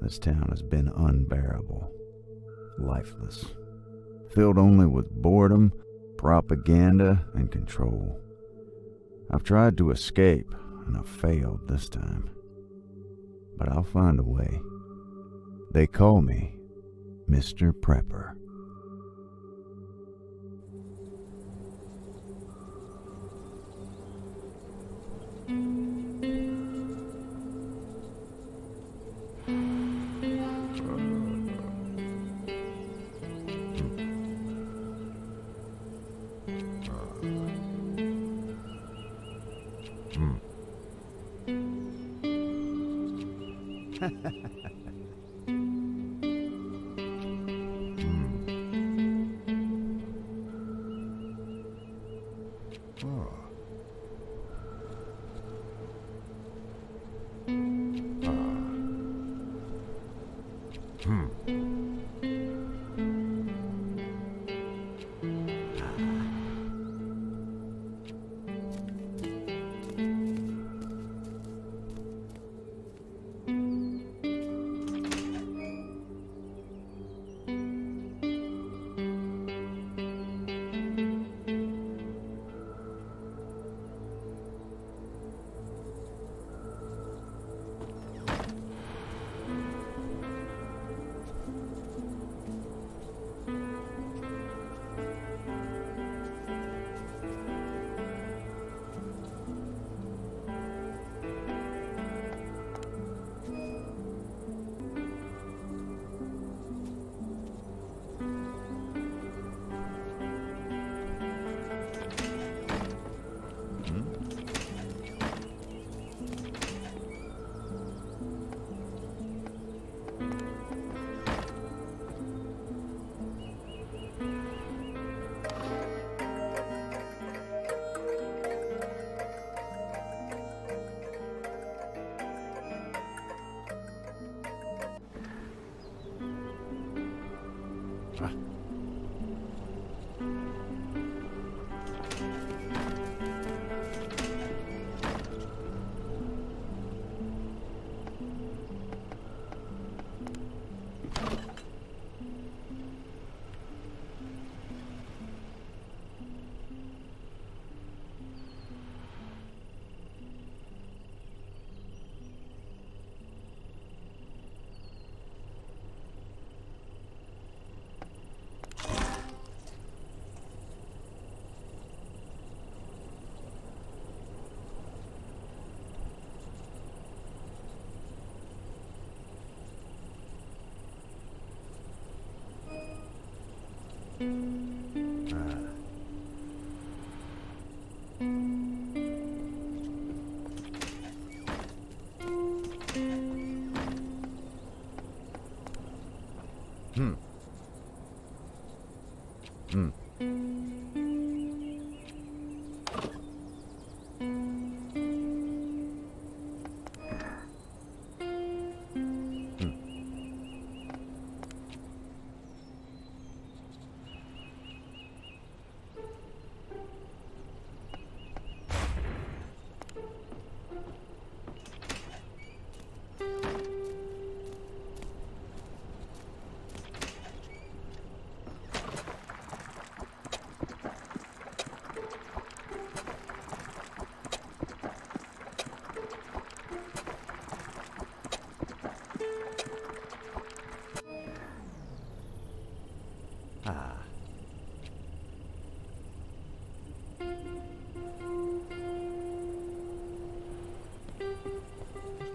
This town has been unbearable, lifeless, filled only with boredom, propaganda, and control. I've tried to escape, and I've failed this time. But I'll find a way. They call me Mr. Prepper.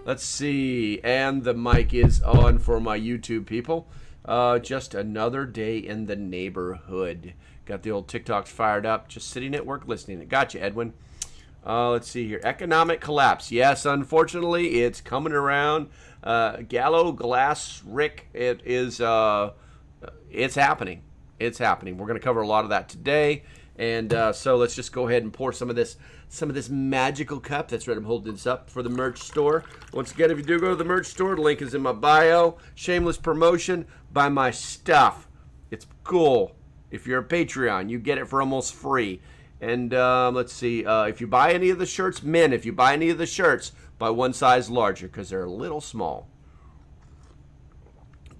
Let's see, and the mic is on for my YouTube people. Just another day in the neighborhood. Got the old TikToks fired up, just sitting at work listening. Gotcha, Edwin. Let's see here. Economic collapse. Yes, unfortunately, it's coming around. Gallo, Glass, Rick, it's happening. It's happening. We're going to cover a lot of that today. And so let's just go ahead and pour some of this magical cup. That's right, I'm holding this up for the merch store. Once again, if you do go to the merch store, the link is in my bio. Shameless promotion. Buy my stuff. It's cool. If you're a Patreon, you get it for almost free. And let's see, if you buy any of the shirts, if you buy any of the shirts, buy one size larger because they're a little small.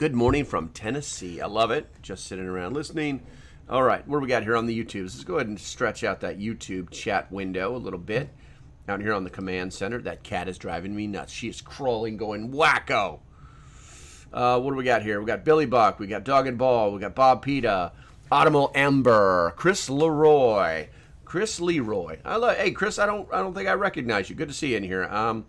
Good morning from Tennessee. I love it. Just sitting around listening. All right, what do we got here on the YouTube? Let's go ahead and stretch out that YouTube chat window a little bit. Out here on the command center, that cat is driving me nuts. She is crawling, going wacko. What do we got here? We got Billy Buck. We got Dog and Ball. We got Bob Pita. Autumnal Ember. Chris Leroy. Hey, Chris, I don't think I recognize you. Good to see you in here.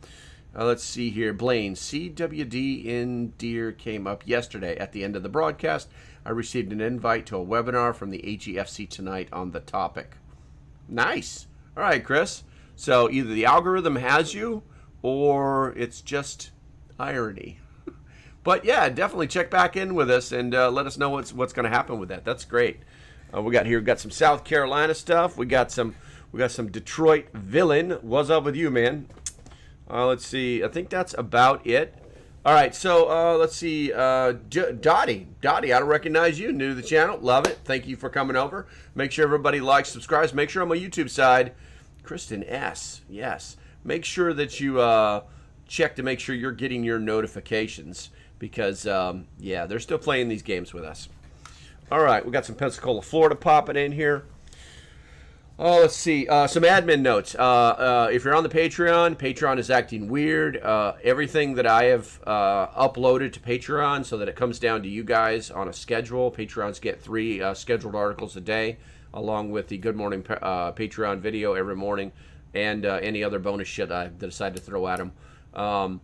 Let's see here. Blaine, CWD in Deer came up yesterday at the end of the broadcast. I received an invite to a webinar from the AGFC tonight on the topic. Nice. All right, Chris. So either the algorithm has you or it's just irony. But yeah, definitely check back in with us and let us know what's going to happen with that. That's great. We got some South Carolina stuff. We got some Detroit villain. What's up with you, man? Let's see. I think that's about it. All right, so let's see. Dottie, I don't recognize you. New to the channel. Love it. Thank you for coming over. Make sure everybody likes, subscribes. Make sure on my YouTube side, Kristen S. Yes. Make sure that you check to make sure you're getting your notifications because, yeah, they're still playing these games with us. All right, we got some Pensacola, Florida popping in here. Oh, let's see. Some admin notes. If you're on the Patreon is acting weird. Everything that I have uploaded to Patreon so that it comes down to you guys on a schedule. Patrons get 3 scheduled articles a day, along with the Good Morning Patreon video every morning, and any other bonus shit I decide to throw at them.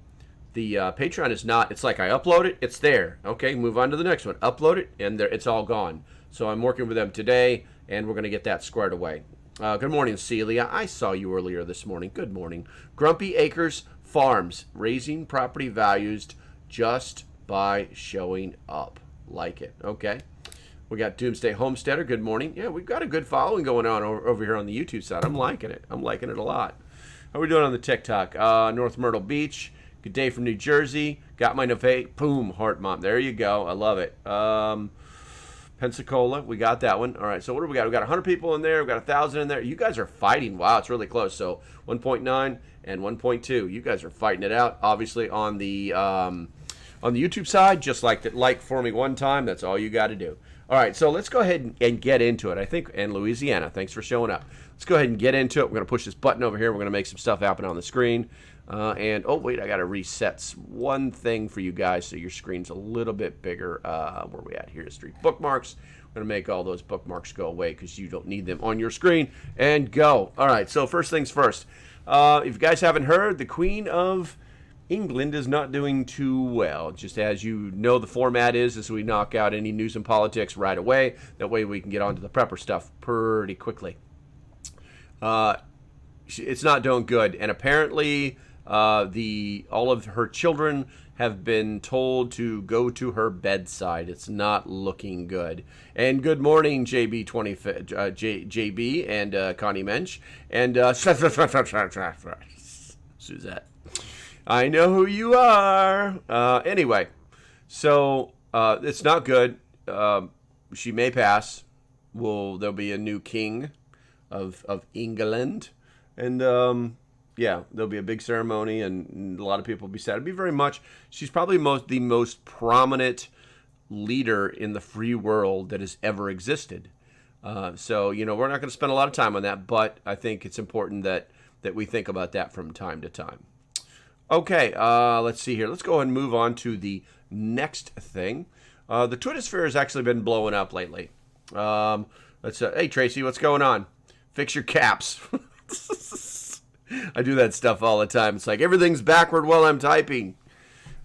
The Patreon is not, it's like I upload it, it's there. Okay, move on to the next one. Upload it, and there, it's all gone. So I'm working with them today, and we're going to get that squared away. Good morning, Celia. I saw you earlier this morning. Good morning. Grumpy Acres Farms, raising property values just by showing up. Like it. Okay. We got Doomsday Homesteader. Good morning. Yeah, we've got a good following going on over here on the YouTube side. I'm liking it. I'm liking it a lot. How are we doing on the TikTok? North Myrtle Beach. Good day from New Jersey. Got my Navate. Boom. Heart mom. There you go. I love it. Pensacola, we got that one. All right, so what do we got? We got 100 people in there. We got 1,000 in there. You guys are fighting. Wow, it's really close. So 1.9 and 1.2. You guys are fighting it out. Obviously on the YouTube side, just like for me one time. That's all you got to do. All right, so let's go ahead and get into it. I think, and Louisiana, thanks for showing up. Let's go ahead and get into it. We're going to push this button over here. We're going to make some stuff happen on the screen. And, oh, wait, I got to reset one thing for you guys so your screen's a little bit bigger. Where are we at? Here, history bookmarks. We're going to make all those bookmarks go away because you don't need them on your screen. And go. All right, so first things first. If you guys haven't heard, the Queen of England is not doing too well. Just as you know, the format is we knock out any news and politics right away. That way we can get on to the prepper stuff pretty quickly. It's not doing good. And apparently all of her children have been told to go to her bedside. It's not looking good. And good morning, JB and Connie Mensch and Suzette. I know who you are. Anyway, so it's not good. She may pass. There'll be a new king of England, and yeah, there'll be a big ceremony, and a lot of people will be sad. It'll be very much. She's probably the most prominent leader in the free world that has ever existed. So we're not going to spend a lot of time on that, but I think it's important that we think about that from time to time. Okay, let's see here. Let's go ahead and move on to the next thing. The Twitter sphere has actually been blowing up lately. Hey, Tracy, what's going on? Fix your caps. I do that stuff all the time. It's like everything's backward while I'm typing.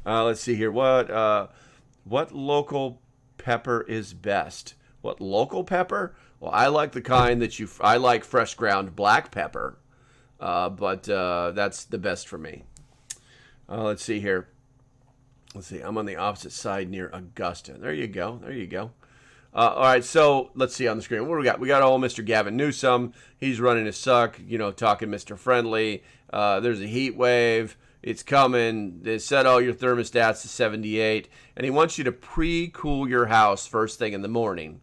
Let's see here. What local pepper is best? What local pepper? Well, I like the kind that I like fresh ground black pepper, but that's the best for me. Let's see here. Let's see. I'm on the opposite side near Augusta. There you go. There you go. All right, so let's see on the screen. What do we got? We got old Mr. Gavin Newsom. He's running his suck, talking Mr. Friendly. There's a heat wave. It's coming. They set all your thermostats to 78, and he wants you to pre-cool your house first thing in the morning.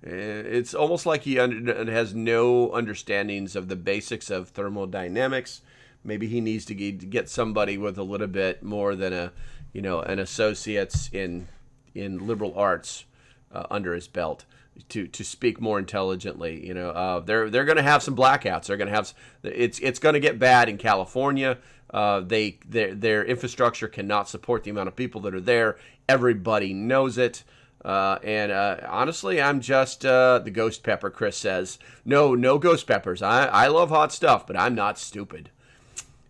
It's almost like he has no understandings of the basics of thermodynamics. Maybe he needs to get somebody with a little bit more than an associate's in in liberal arts under his belt to speak more intelligently. You know, they're going to have some blackouts. They're going to have it's going to get bad in California. Their infrastructure cannot support the amount of people that are there. Everybody knows it. And honestly, I'm just the ghost pepper. Chris says, no ghost peppers. I love hot stuff, but I'm not stupid.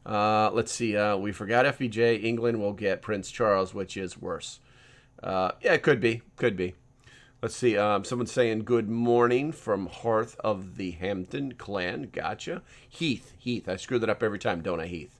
Let's see. We forgot FBJ. England will get Prince Charles, which is worse. Yeah, it could be. Let's see. Someone's saying good morning from Hearth of the Hampton clan. Gotcha. Heath. I screw that up every time, don't I, Heath?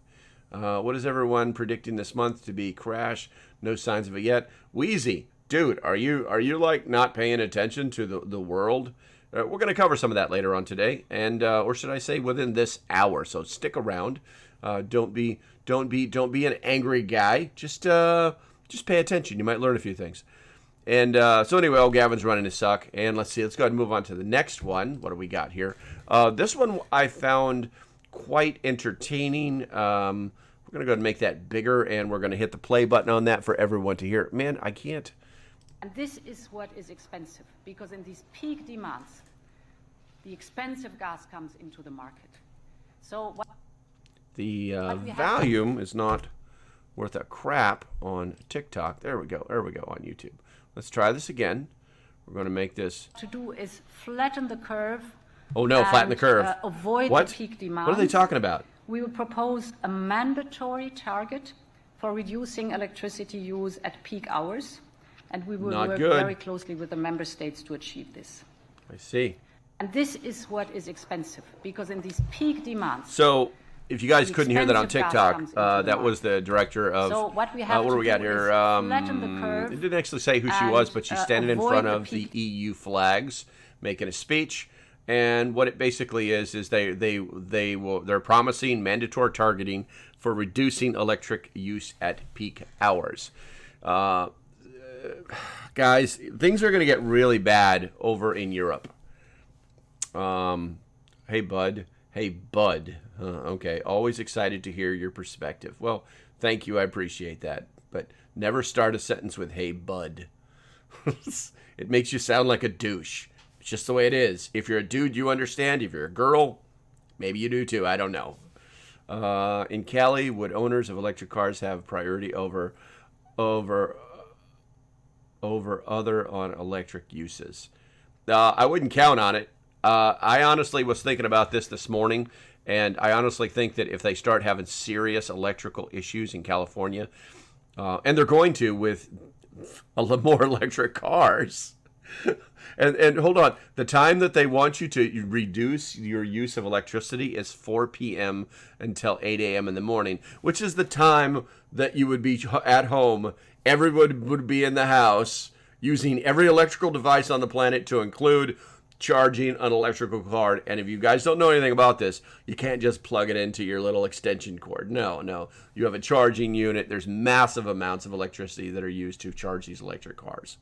What is everyone predicting this month to be crash? No signs of it yet. Wheezy, dude, are you like not paying attention to the world? We're going to cover some of that later on today, and or should I say within this hour? So stick around. Don't be an angry guy. Just pay attention. You might learn a few things. And so anyway, Gavin's running his suck. And let's see. Let's go ahead and move on to the next one. What do we got here? This one I found quite entertaining. We're going to go ahead and make that bigger, and we're going to hit the play button on that for everyone to hear. Man, I can't. And this is what is expensive, because in these peak demands, the expensive gas comes into the market. So the volume is not worth a crap on TikTok. There we go on YouTube. Let's try this again. We're going to make this. To do is flatten the curve. Oh no, flatten the curve. Avoid what? The peak demands. What are they talking about? We will propose a mandatory target for reducing electricity use at peak hours, and we will work very closely with the member states to achieve this. I see. And this is what is expensive, because in these peak demands. So, if you guys couldn't hear that on TikTok, that was the director of. So what we have what do we got here? Flatten the curve. It didn't actually say who she was, but she's standing in front of the EU flags, making a speech. And what it basically is they're promising mandatory targeting for reducing electric use at peak hours. Guys, things are going to get really bad over in Europe. Hey, bud. Okay, always excited to hear your perspective. Well, thank you. I appreciate that. But never start a sentence with, hey, bud. It makes you sound like a douche. It's just the way it is. If you're a dude, you understand. If you're a girl, maybe you do too. I don't know. In Cali, would owners of electric cars have priority over other on electric uses? I wouldn't count on it. I honestly was thinking about this morning, and I honestly think that if they start having serious electrical issues in California, and they're going to with a lot more electric cars. And hold on, the time that they want you to reduce your use of electricity is 4 p.m. until 8 a.m. in the morning, which is the time that you would be at home. Everyone would be in the house using every electrical device on the planet, to include charging an electrical car. And if you guys don't know anything about this, you can't just plug it into your little extension cord. No. You have a charging unit. There's massive amounts of electricity that are used to charge these electric cars.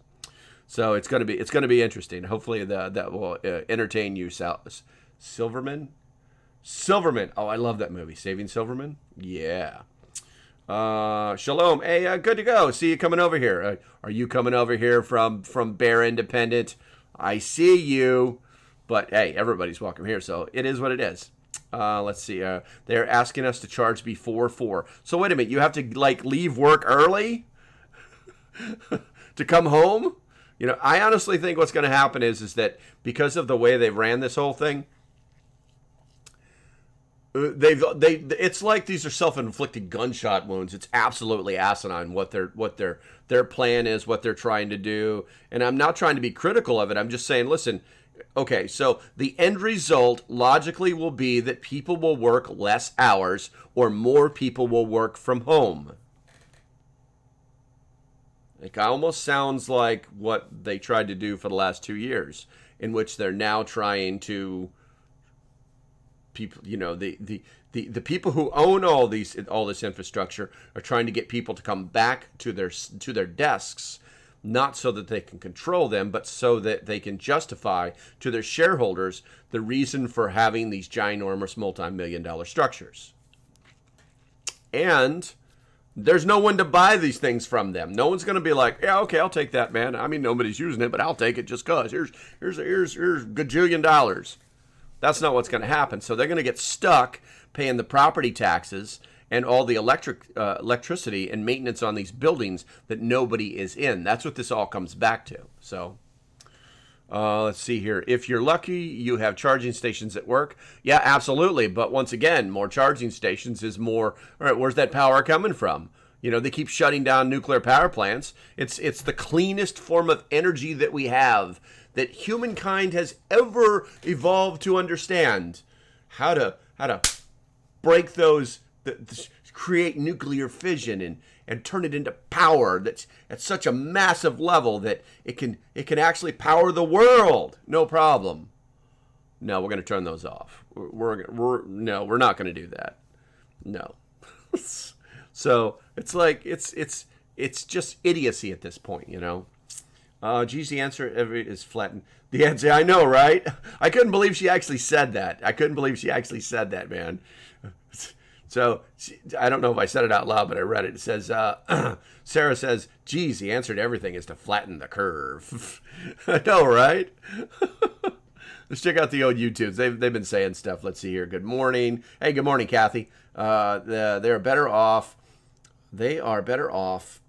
So it's going to be interesting. Hopefully that will entertain you, Silverman. Oh, I love that movie, Saving Silverman. Yeah. Shalom. Hey, good to go. See you coming over here. Are you coming over here from Bear Independent? I see you. But hey, everybody's welcome here, so it is what it is. Let's see. They're asking us to charge before 4. So wait a minute. You have to leave work early to come home? You know, I honestly think what's going to happen is that because of the way they ran this whole thing, it's like these are self-inflicted gunshot wounds. It's absolutely asinine what their plan is, what they're trying to do. And I'm not trying to be critical of it. I'm just saying, listen, okay, so the end result logically will be that people will work less hours, or more people will work from home. It almost sounds like what they tried to do for the last 2 years, in which they're now trying to people, you know, the people who own all this infrastructure are trying to get people to come back to their desks, not so that they can control them, but so that they can justify to their shareholders the reason for having these ginormous multi-million-dollar structures. And There's no one to buy these things from them. No one's going to be like, yeah, okay, I'll take that, man. I mean, nobody's using it, but I'll take it just because. Here's gajillion dollars. That's not what's going to happen. So they're going to get stuck paying the property taxes and all the electricity and maintenance on these buildings that nobody is in. That's what this all comes back to. So let's see here. If you're lucky, you have charging stations at work. Yeah, absolutely. But once again, more charging stations is more, all right, where's that power coming from? You know, they keep shutting down nuclear power plants. It's the cleanest form of energy that we have, that humankind has ever evolved to understand. How to break those, create nuclear fission and turn it into power that's at such a massive level that it can actually power the world. No problem. No, we're going to turn those off. We're not going to do that. No. So it's like it's just idiocy at this point, you know. Geez, the answer is flattened. The answer, I know, right? I couldn't believe she actually said that. Man. So I don't know if I said it out loud, but I read it. It says, Sarah says, geez, the answer to everything is to flatten the curve. I know, right? Let's check out the old YouTubes. They've been saying stuff. Let's see here. Good morning. Hey, good morning, Kathy. They're better off. They are better off.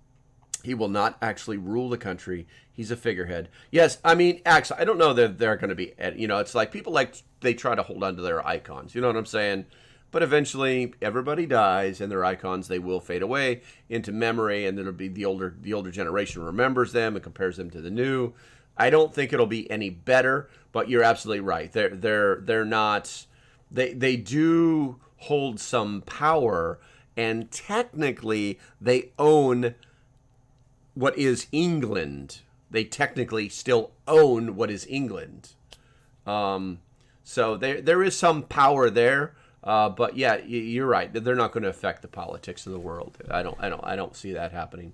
He will not actually rule the country. He's a figurehead. Yes, I mean, actually, I don't know that they're going to be, you know, it's like people they try to hold on to their icons. You know what I'm saying? But eventually, everybody dies, and their icons, they will fade away into memory, and it'll be the older generation remembers them and compares them to the new. I don't think it'll be any better, but you're absolutely right. They're not. They do hold some power, and technically, they own what is England. They technically still own what is England. So there is some power there. But yeah, you're right. They're not going to affect the politics of the world. I don't see that happening.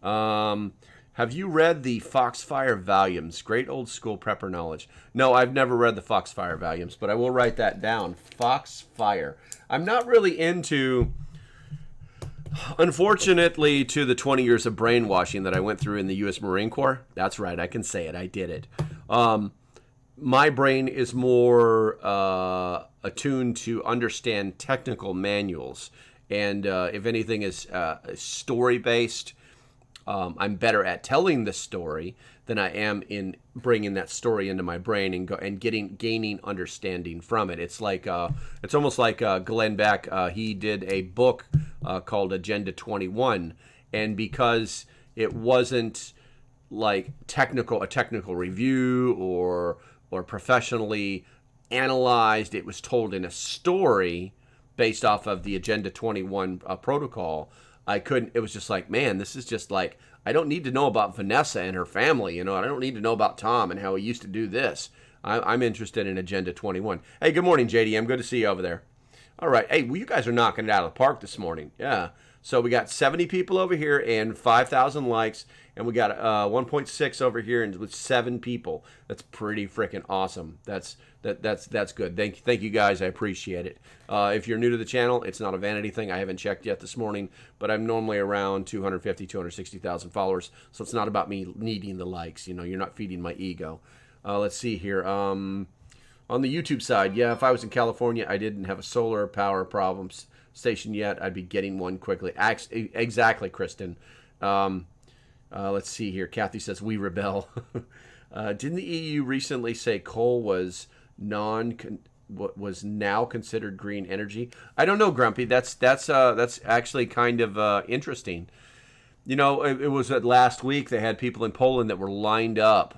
Have you read the Foxfire volumes? Great old school prepper knowledge. No, I've never read the Foxfire volumes, but I will write that down. Foxfire. I'm not really into, unfortunately, to the 20 years of brainwashing that I went through in the U.S. Marine Corps. That's right. I can say it. I did it. My brain is more attuned to understand technical manuals, and if anything is story-based, I'm better at telling the story than I am in bringing that story into my brain and gaining understanding from it. It's like it's almost like Glenn Beck. He did a book called Agenda 21, and because it wasn't like a technical review or professionally analyzed, it was told in a story based off of the Agenda 21 protocol. It was just like, man, this is just like, I don't need to know about Vanessa and her family, you know, I don't need to know about Tom and how he used to do this. I'm interested in Agenda 21. Hey, good morning, JDM. Good to see you over there. All right. Hey, well, you guys are knocking it out of the park this morning. Yeah. So we got 70 people over here and 5,000 likes, and we got 1.6 over here and with 7 people. That's pretty freaking awesome. That's good. Thank you guys. I appreciate it. If you're new to the channel, it's not a vanity thing. I haven't checked yet this morning, but I'm normally around 260,000 followers, so it's not about me needing the likes. You know, you're not feeding my ego. Let's see here. On the YouTube side, yeah, if I was in California, I didn't have a solar power problems station yet, I'd be getting one quickly. Exactly, Kristen. Let's see here. Kathy says, we rebel. Didn't the EU recently say coal was now considered green energy? I don't know, Grumpy. That's actually kind of interesting. You know, it was last week they had people in Poland that were lined up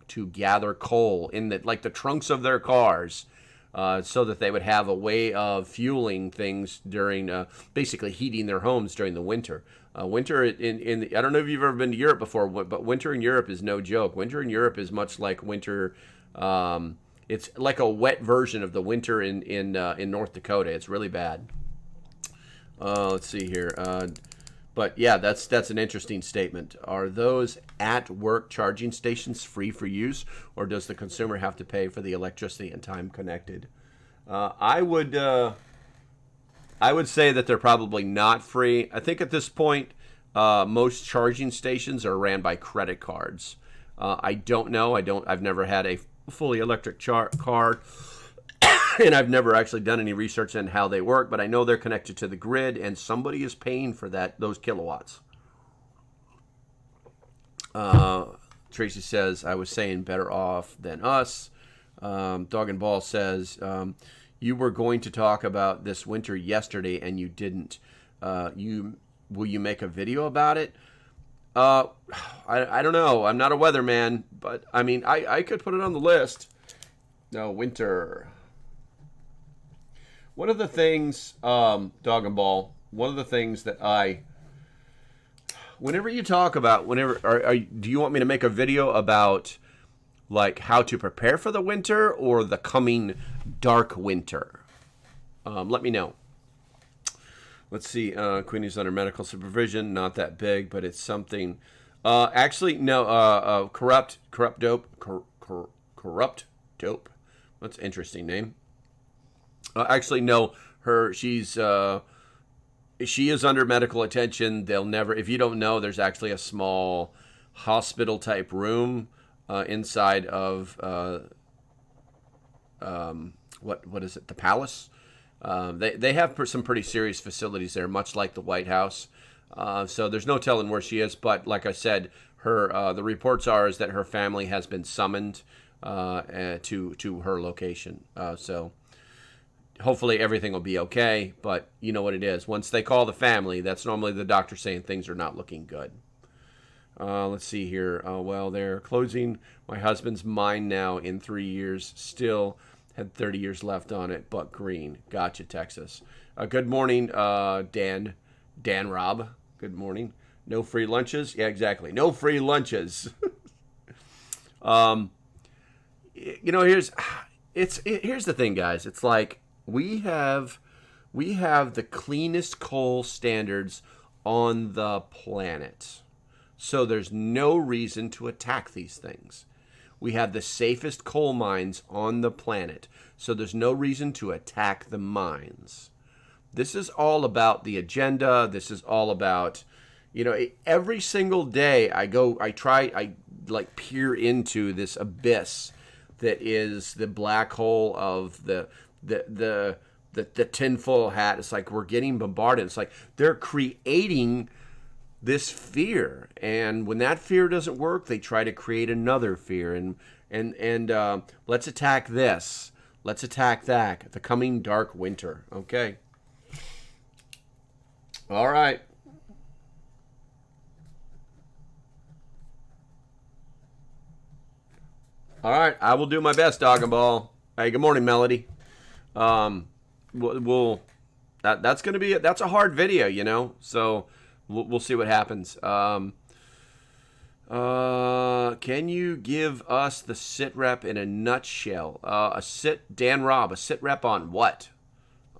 to gather coal in the trunks of their cars. So that they would have a way of fueling things during, basically heating their homes during the winter. Winter I don't know if you've ever been to Europe before, but winter in Europe is no joke. Winter in Europe is much like winter. It's like a wet version of the winter in North Dakota. It's really bad. Let's see here. But yeah, that's an interesting statement. Are those at work charging stations free for use, or does the consumer have to pay for the electricity and time connected? I would I would say that they're probably not free. I think at this point, most charging stations are ran by credit cards. I don't know. I've never had a fully electric car, and I've never actually done any research on how they work. But I know they're connected to the grid, and somebody is paying for those kilowatts. Tracy says, I was saying better off than us. Dog and Ball says, you were going to talk about this winter yesterday and you didn't. Will you make a video about it? I don't know. I'm not a weatherman, but I mean, I could put it on the list. No, winter. One of the things, Dog and Ball, one of the things that whenever you talk about, do you want me to make a video about like how to prepare for the winter or the coming dark winter? Let me know. Let's see. Queenie's under medical supervision. Not that big, but it's something. Actually, no. Corrupt dope. Corrupt dope. That's an interesting name. Actually, no. She is under medical attention. They'll never. If you don't know, there's actually a small hospital type room inside of what is it? The Palace. They have some pretty serious facilities there, much like the White House. So there's no telling where she is. But like I said, the reports is that her family has been summoned to her location. So hopefully everything will be okay. But you know what it is. Once they call the family, that's normally the doctor saying things are not looking good. Let's see here. Well, they're closing my husband's mine now in 3 years. Still had 30 years left on it, but green. Gotcha, Texas. Good morning, Dan Rob. Good morning. No free lunches? Yeah, exactly. No free lunches. Here's the thing, guys. It's like we have the cleanest coal standards on the planet. So there's no reason to attack these things. We have the safest coal mines on the planet, so there's no reason to attack the mines. This is all about the agenda. This is all about, every single day I peer into this abyss that is the black hole of the tinfoil hat. It's like we're getting bombarded. It's like they're creating this fear, and when that fear doesn't work, they try to create another fear, and let's attack this, let's attack that, the coming dark winter. Okay, all right. I will do my best, Dog and Ball. Hey, good morning, Melody. That's a hard video, so we'll see what happens. Can you give us the sit rep in a nutshell? Dan Rob, a sit rep on what?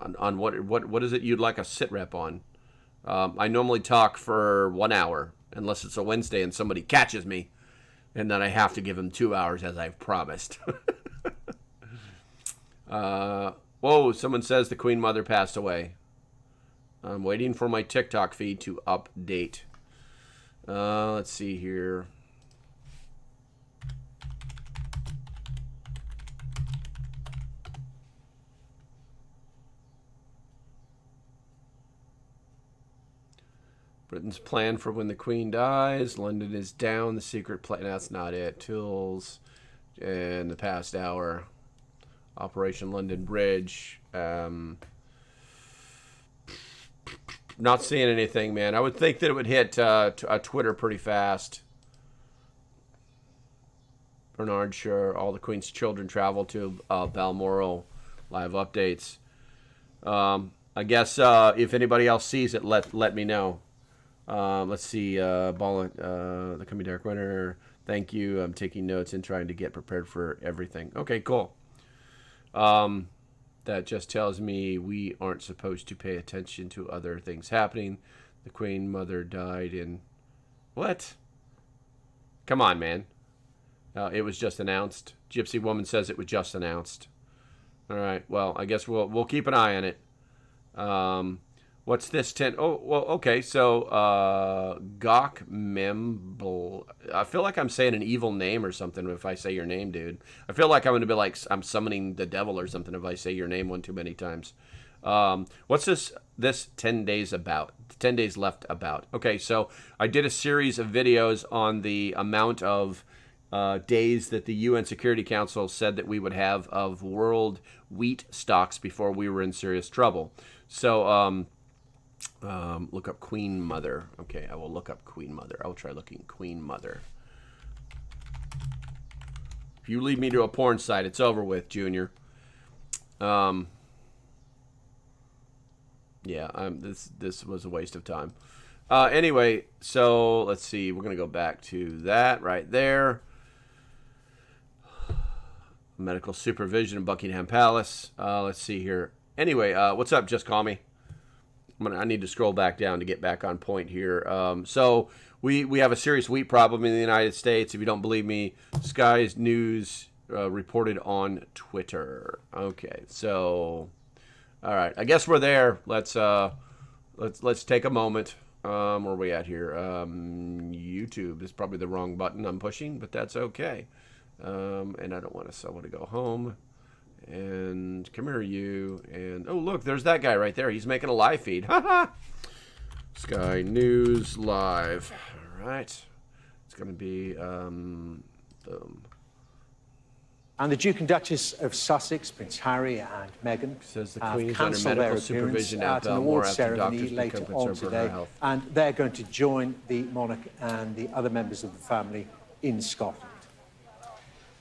On what is it you'd like a sit rep on? I normally talk for 1 hour, unless it's a Wednesday and somebody catches me, and then I have to give them 2 hours as I've promised. Whoa, someone says the Queen Mother passed away. I'm waiting for my TikTok feed to update. Let's see here. Britain's plan for when the Queen dies. London is down. The secret plan. That's not it. Tools in the past hour. Operation London Bridge. Not seeing anything, man. I would think that it would hit Twitter pretty fast. Bernard, sure. All the Queen's children travel to Balmoral. Live updates. I guess if anybody else sees it, let me know. Let's see. The coming dark winter. Thank you. I'm taking notes and trying to get prepared for everything. Okay, cool. That just tells me we aren't supposed to pay attention to other things happening. The Queen Mother died in... What? Come on, man. It was just announced. Gypsy Woman says it was just announced. All right. Well, I guess we'll keep an eye on it. What's this 10? Oh, well, okay. So, Gok Memble. I feel like I'm saying an evil name or something if I say your name, dude. I feel like I'm going to be like I'm summoning the devil or something if I say your name one too many times. What's this 10 days about? 10 days left about. Okay, so I did a series of videos on the amount of days that the UN Security Council said that we would have of world wheat stocks before we were in serious trouble. So, look up Queen Mother. Okay, I will look up Queen Mother. I will try looking Queen Mother. If you lead me to a porn site, it's over with, Junior. Yeah, this was a waste of time. Anyway, so let's see. We're gonna go back to that right there. Medical supervision in Buckingham Palace. Let's see here. Anyway, what's up? Just call me. I need to scroll back down to get back on point here. So we have a serious wheat problem in the United States. If you don't believe me, Sky News reported on Twitter. Okay, so all right, I guess we're there. Let's take a moment. Where are we at here? YouTube is probably the wrong button I'm pushing, but that's okay. And I don't want to. So I want to go home. And come here, you. And oh, look, there's that guy right there. He's making a live feed. Sky News Live. All right. It's going to be boom. And the Duke and Duchess of Sussex, Prince Harry and Meghan, says the have Queen's under cancelled their medical supervision appearance at at an Belmore awards after ceremony doctors later become on concerned for her today, health. and they're going to join the monarch and the other members of the family in Scotland.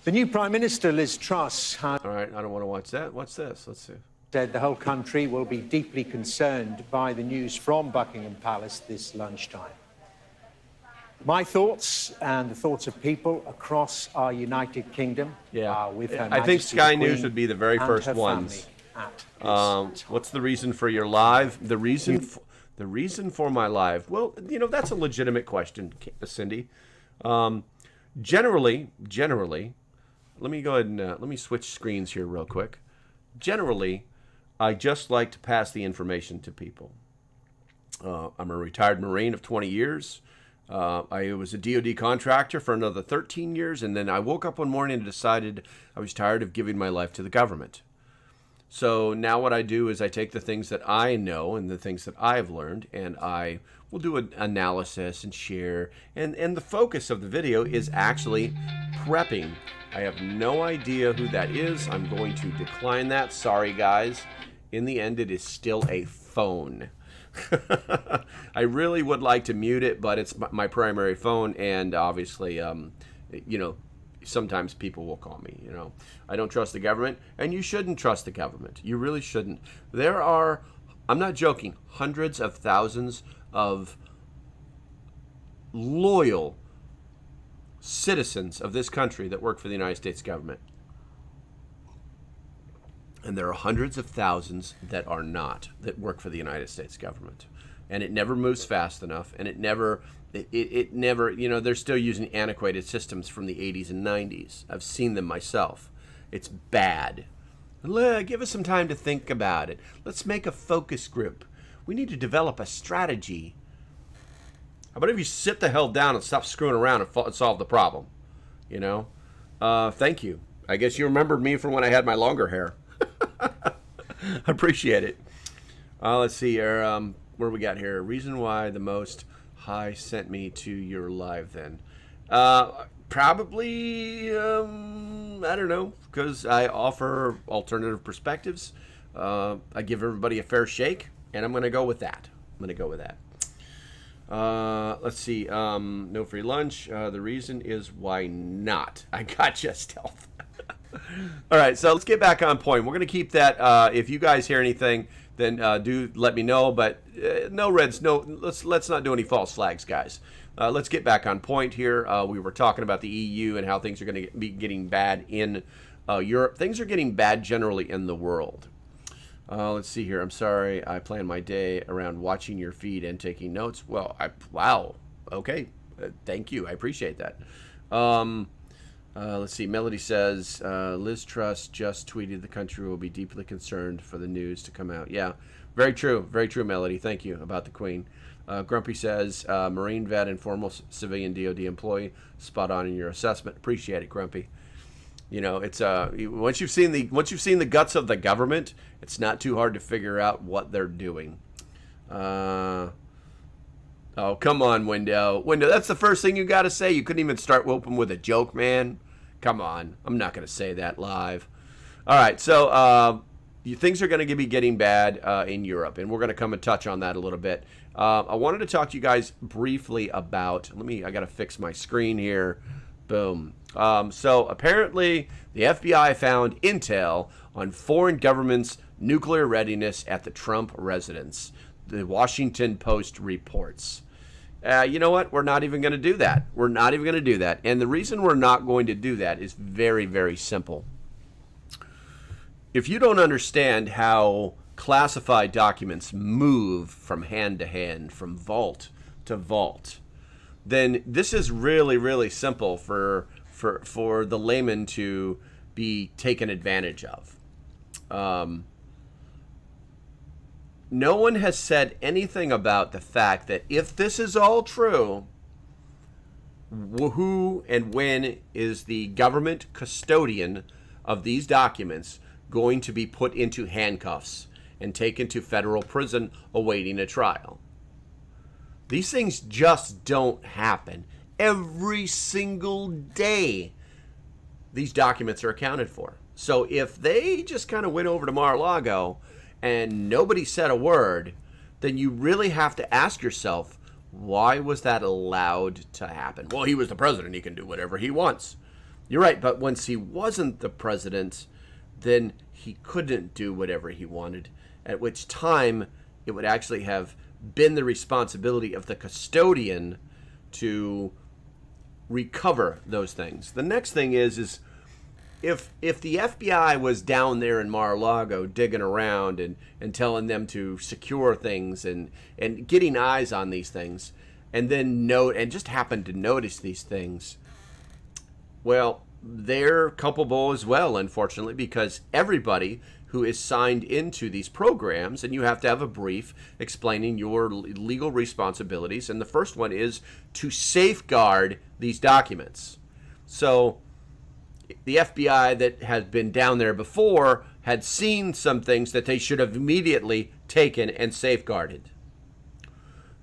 The new Prime Minister, Liz Truss, has All right, I don't want to watch that. What's this? Let's see. said the whole country will be deeply concerned by the news from Buckingham Palace this lunchtime. My thoughts and the thoughts of people across our United Kingdom are with Her I think Majesty Sky the Queen News would be the very and first her ones. family at this What's the reason for your live? The reason for my live? Well, you know, that's a legitimate question, Cindy. Generally, let me go ahead and let me switch screens here real quick. Generally, I just like to pass the information to people. I'm a retired Marine of 20 years. I was a DoD contractor for another 13 years, and then I woke up one morning and decided I was tired of giving my life to the government. So now what I do is I take the things that I know and the things that I've learned, and I will do an analysis and share. And the focus of the video is actually prepping. I have no idea who that is. I'm going to decline that. Sorry, guys. In the end, it is still a phone. I really would like to mute it, but it's my primary phone, and obviously, you know, sometimes people will call me. You know, I don't trust the government, and you shouldn't trust the government. You really shouldn't. There are, I'm not joking, hundreds of thousands of loyal citizens of this country that work for the United States government. And there are hundreds of thousands that are not, that work for the United States government. And it never moves fast enough, and it never, you know, they're still using antiquated systems from the 80s and 90s. I've seen them myself. It's bad. Give us some time to think about it. Let's make a focus group. We need to develop a strategy. How about if you sit the hell down and stop screwing around and solve the problem? You know? Thank you. I guess you remembered me from when I had my longer hair. I appreciate it. Let's see here. Where we got here? Reason why the most high sent me to your live then. Probably, I don't know, because I offer alternative perspectives. I give everybody a fair shake, and I'm going to go with that. Let's see. No free lunch. The reason is why not. I gotcha, Stealth. All right, so let's get back on point. We're going to keep that. If you guys hear anything, then do let me know. But no reds, no. Let's not do any false flags, guys. Let's get back on point here. We were talking about the EU and how things are going to be getting bad in Europe. Things are getting bad generally in the world. Let's see here. I'm sorry. I plan my day around watching your feed and taking notes. Well, wow. Okay. Thank you. I appreciate that. Let's see. Melody says, Liz Truss just tweeted the country will be deeply concerned for the news to come out. Yeah. Very true, Melody. Thank you about the Queen. Grumpy says, Marine vet and former civilian DOD employee. Spot on in your assessment. Appreciate it, Grumpy. You know, it's once you've seen the guts of the government, it's not too hard to figure out what they're doing. Oh, come on, Window. That's the first thing you got to say. You couldn't even start whooping with a joke, man. Come on. I'm not going to say that live. All right, so things are going to be getting bad in Europe, and we're going to come and touch on that a little bit. I wanted to talk to you guys briefly about, I got to fix my screen here. Boom. So apparently the FBI found intel on foreign governments' nuclear readiness at the Trump residence. The Washington Post reports. You know what? We're not even going to do that. And the reason we're not going to do that is very, very simple. If you don't understand how classified documents move from hand to hand, from vault to vault, then this is really, really simple for the layman to be taken advantage of. No one has said anything about the fact that if this is all true, who and when is the government custodian of these documents going to be put into handcuffs and taken to federal prison awaiting a trial? These things just don't happen. Every single day, these documents are accounted for. So if they just kind of went over to Mar-a-Lago and nobody said a word, then you really have to ask yourself, why was that allowed to happen? Well, he was the president. He can do whatever he wants. You're right, but once he wasn't the president, then he couldn't do whatever he wanted, at which time it would actually have been the responsibility of the custodian to recover those things. The next thing is if the FBI was down there in Mar-a-Lago digging around and telling them to secure things and getting eyes on these things, and then just happened to notice these things, well, they're culpable as well, unfortunately, because everybody who is signed into these programs, and you have to have a brief explaining your legal responsibilities, and the first one is to safeguard these documents. So the FBI that had been down there before had seen some things that they should have immediately taken and safeguarded.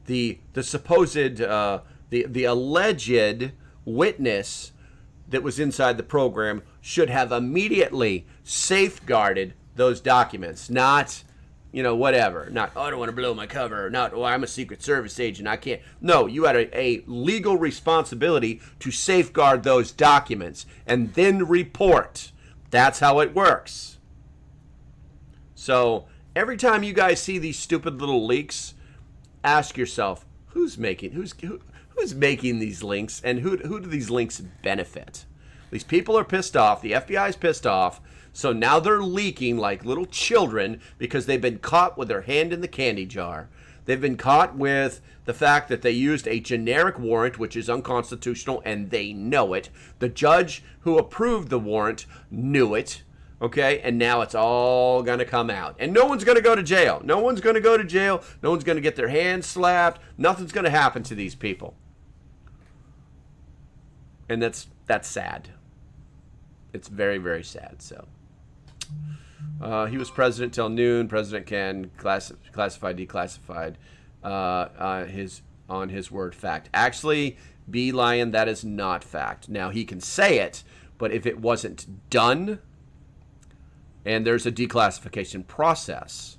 The supposed, the alleged witness that was inside the program should have immediately safeguarded those documents, not, whatever. Not, I don't want to blow my cover. Not, I'm a Secret Service agent. I can't. No, you had a legal responsibility to safeguard those documents and then report. That's how it works. So every time you guys see these stupid little leaks, ask yourself, who's making these links, and who do these links benefit? These people are pissed off. The FBI is pissed off. So now they're leaking like little children because they've been caught with their hand in the candy jar. They've been caught with the fact that they used a generic warrant, which is unconstitutional, and they know it. The judge who approved the warrant knew it. Okay, and now it's all going to come out. And no one's going to go to jail. No one's going to get their hands slapped. Nothing's going to happen to these people. And that's sad. It's very, very sad. So he was president till noon. President can classify, declassified on his word fact. Actually, B. Lion, that is not fact. Now, he can say it, but if it wasn't done, and there's a declassification process.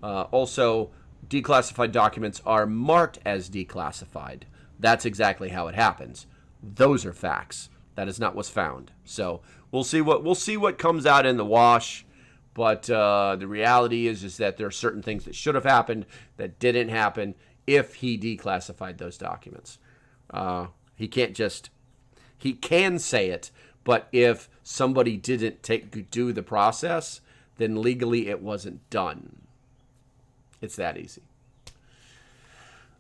Also, declassified documents are marked as declassified. That's exactly how it happens. Those are facts. That is not what's found. So we'll see what comes out in the wash. But the reality is that there are certain things that should have happened that didn't happen if he declassified those documents. He can say it, but if somebody didn't do the process, then legally it wasn't done. It's that easy.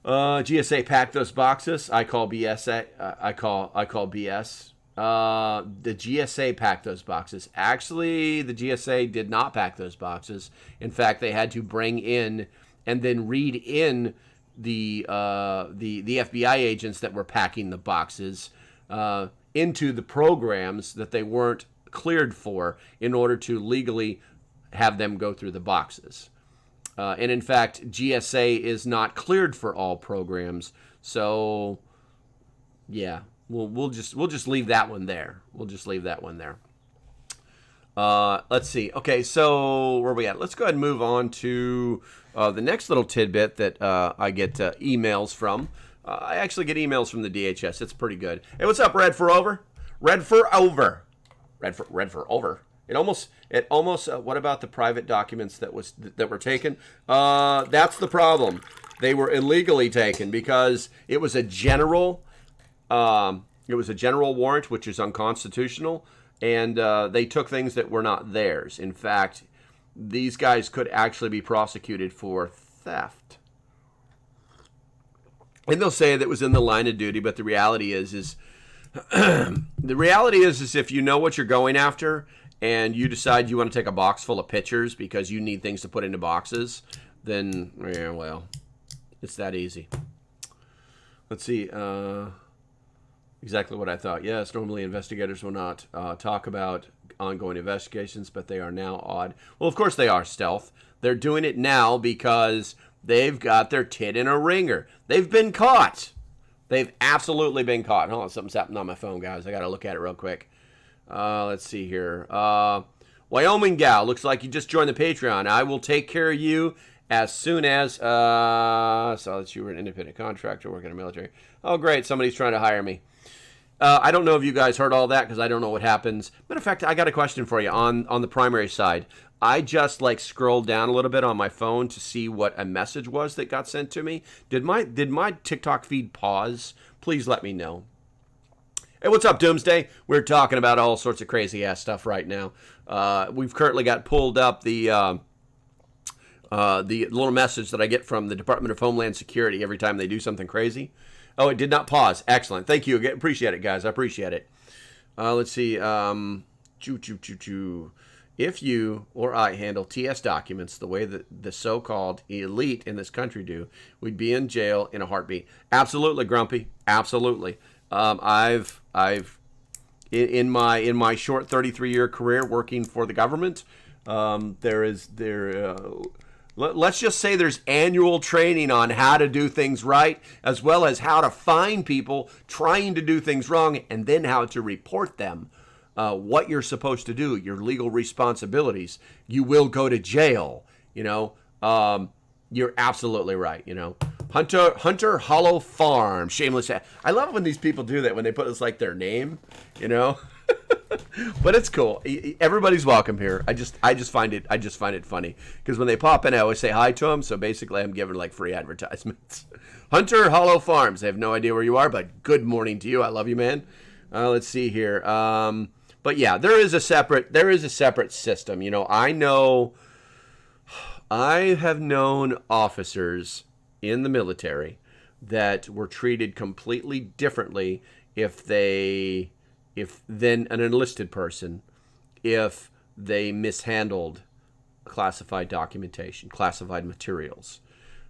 GSA packed those boxes. I call BS. I call BS. The GSA packed those boxes. Actually, the GSA did not pack those boxes. In fact, they had to bring in and then read in the FBI agents that were packing the boxes into the programs that they weren't cleared for in order to legally have them go through the boxes. And in fact, GSA is not cleared for all programs. So, yeah, we'll just leave that one there. We'll just leave that one there. Let's see. Okay, so where are we at? Let's go ahead and move on to the next little tidbit that I get emails from. I actually get emails from the DHS. It's pretty good. Hey, what's up, Red for Over? Red for Over. Red for Over. It almost. What about the private documents that were taken? That's the problem. They were illegally taken because it was a general. It was a general warrant, which is unconstitutional, and they took things that were not theirs. In fact, these guys could actually be prosecuted for theft. And they'll say that it was in the line of duty, but the reality is if you know what you're going after and you decide you want to take a box full of pictures because you need things to put into boxes, then, yeah, well, it's that easy. Let's see. Exactly what I thought. Yes, normally investigators will not talk about ongoing investigations, but they are now odd. Well, of course they are, Stealth. They're doing it now because they've got their tit in a ringer. They've been caught. They've absolutely been caught. Hold on, something's happened on my phone, guys. I got to look at it real quick. Let's see here. Wyoming gal, looks like you just joined the Patreon. I will take care of you as soon as... saw that you were an independent contractor working in the military. Oh, great. Somebody's trying to hire me. I don't know if you guys heard all that because I don't know what happens. Matter of fact, I got a question for you on the primary side. I just scrolled down a little bit on my phone to see what a message was that got sent to me. Did my TikTok feed pause? Please let me know. Hey, what's up, Doomsday? We're talking about all sorts of crazy ass stuff right now. We've currently got pulled up the little message that I get from the Department of Homeland Security every time they do something crazy. Oh, it did not pause. Excellent. Thank you. Appreciate it, guys. I appreciate it. Let's see. If you or I handle TS documents the way that the so-called elite in this country do, we'd be in jail in a heartbeat. Absolutely, Grumpy. Absolutely. I've in my short 33-year career working for the government, let's just say there's annual training on how to do things right, as well as how to find people trying to do things wrong, and then how to report them. What you're supposed to do, your legal responsibilities. You will go to jail. You're absolutely right. Hunter Hollow Farm, shameless. I love when these people do that when they put it's like their name. But it's cool. Everybody's welcome here. I just find it funny because when they pop in, I always say hi to them. So basically, I'm giving free advertisements. Hunter Hollow Farms. I have no idea where you are, but good morning to you. I love you, man. Let's see here. But yeah, there is a separate system. I have known officers in the military that were treated completely differently than an enlisted person if they mishandled classified documentation, classified materials.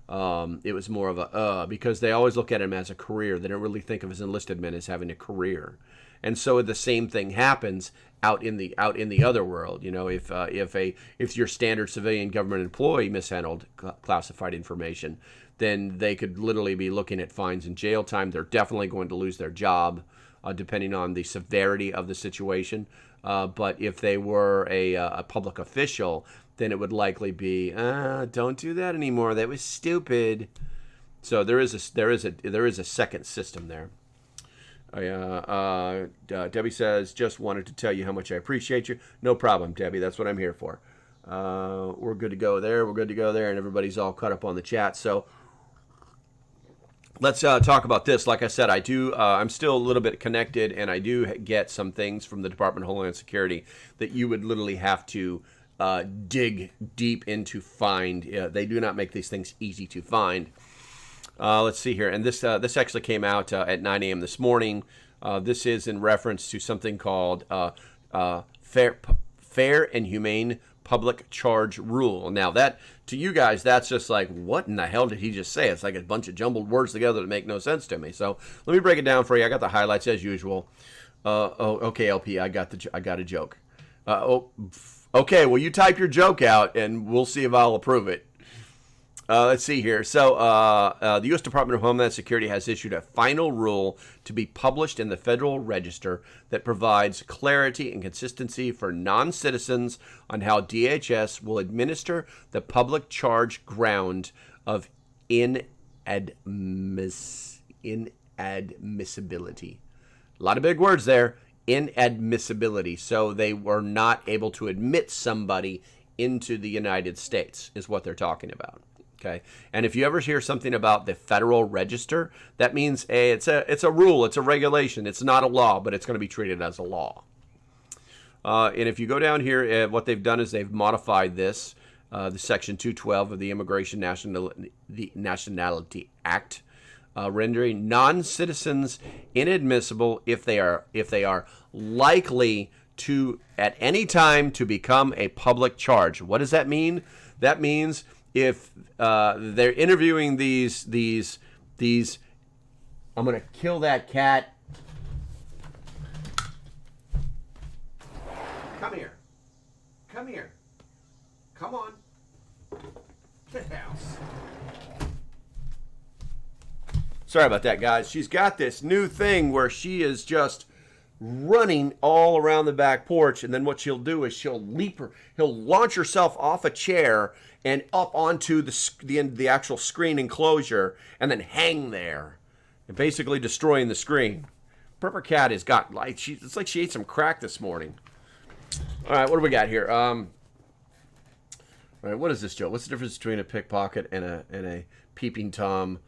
It was more of because they always look at them as a career. They don't really think of as enlisted men as having a career. And so the same thing happens out in the other world. If your standard civilian government employee mishandled classified information, then they could literally be looking at fines and jail time. They're definitely going to lose their job, depending on the severity of the situation. But if they were a public official, then it would likely be, don't do that anymore. That was stupid. So there is a second system there. Debbie says, just wanted to tell you how much I appreciate you. No problem, Debbie. That's what I'm here for. We're good to go there. We're good to go there, and everybody's all caught up on the chat. So let's talk about this. Like I said, I'm still a little bit connected, and I do get some things from the Department of Homeland Security that you would literally have to dig deep into find. They do not make these things easy to find. Let's see here, and this actually came out at 9 a.m. this morning. This is in reference to something called fair and humane public charge rule. Now that, to you guys, that's just like, what in the hell did he just say? It's like a bunch of jumbled words together that make no sense to me. So let me break it down for you. I got the highlights as usual. Okay, LP, I got a joke. Okay, well, you type your joke out and we'll see if I'll approve it. Let's see here. So the U.S. Department of Homeland Security has issued a final rule to be published in the Federal Register that provides clarity and consistency for non-citizens on how DHS will administer the public charge ground of inadmissibility. A lot of big words there. Inadmissibility. So they were not able to admit somebody into the United States is what they're talking about. Okay, and if you ever hear something about the Federal Register, that means it's a rule, it's a regulation, it's not a law, but it's going to be treated as a law. And if you go down here, what they've done is they've modified this, the Section 212 of the Immigration Nationality Act, rendering non-citizens inadmissible if they are likely to at any time to become a public charge. What does that mean? That means if they're interviewing these, I'm going to kill that cat. Come here. Come here. Come on. Get house. Sorry about that, guys. She's got this new thing where she is just running all around the back porch, and then what she'll do is she'll launch herself off a chair and up onto the actual screen enclosure and then hang there and basically destroying the screen. Purple Cat has got it's like she ate some crack this morning. All right, what do we got here? All right, what is this, Joe? What's the difference between a pickpocket and a peeping Tom?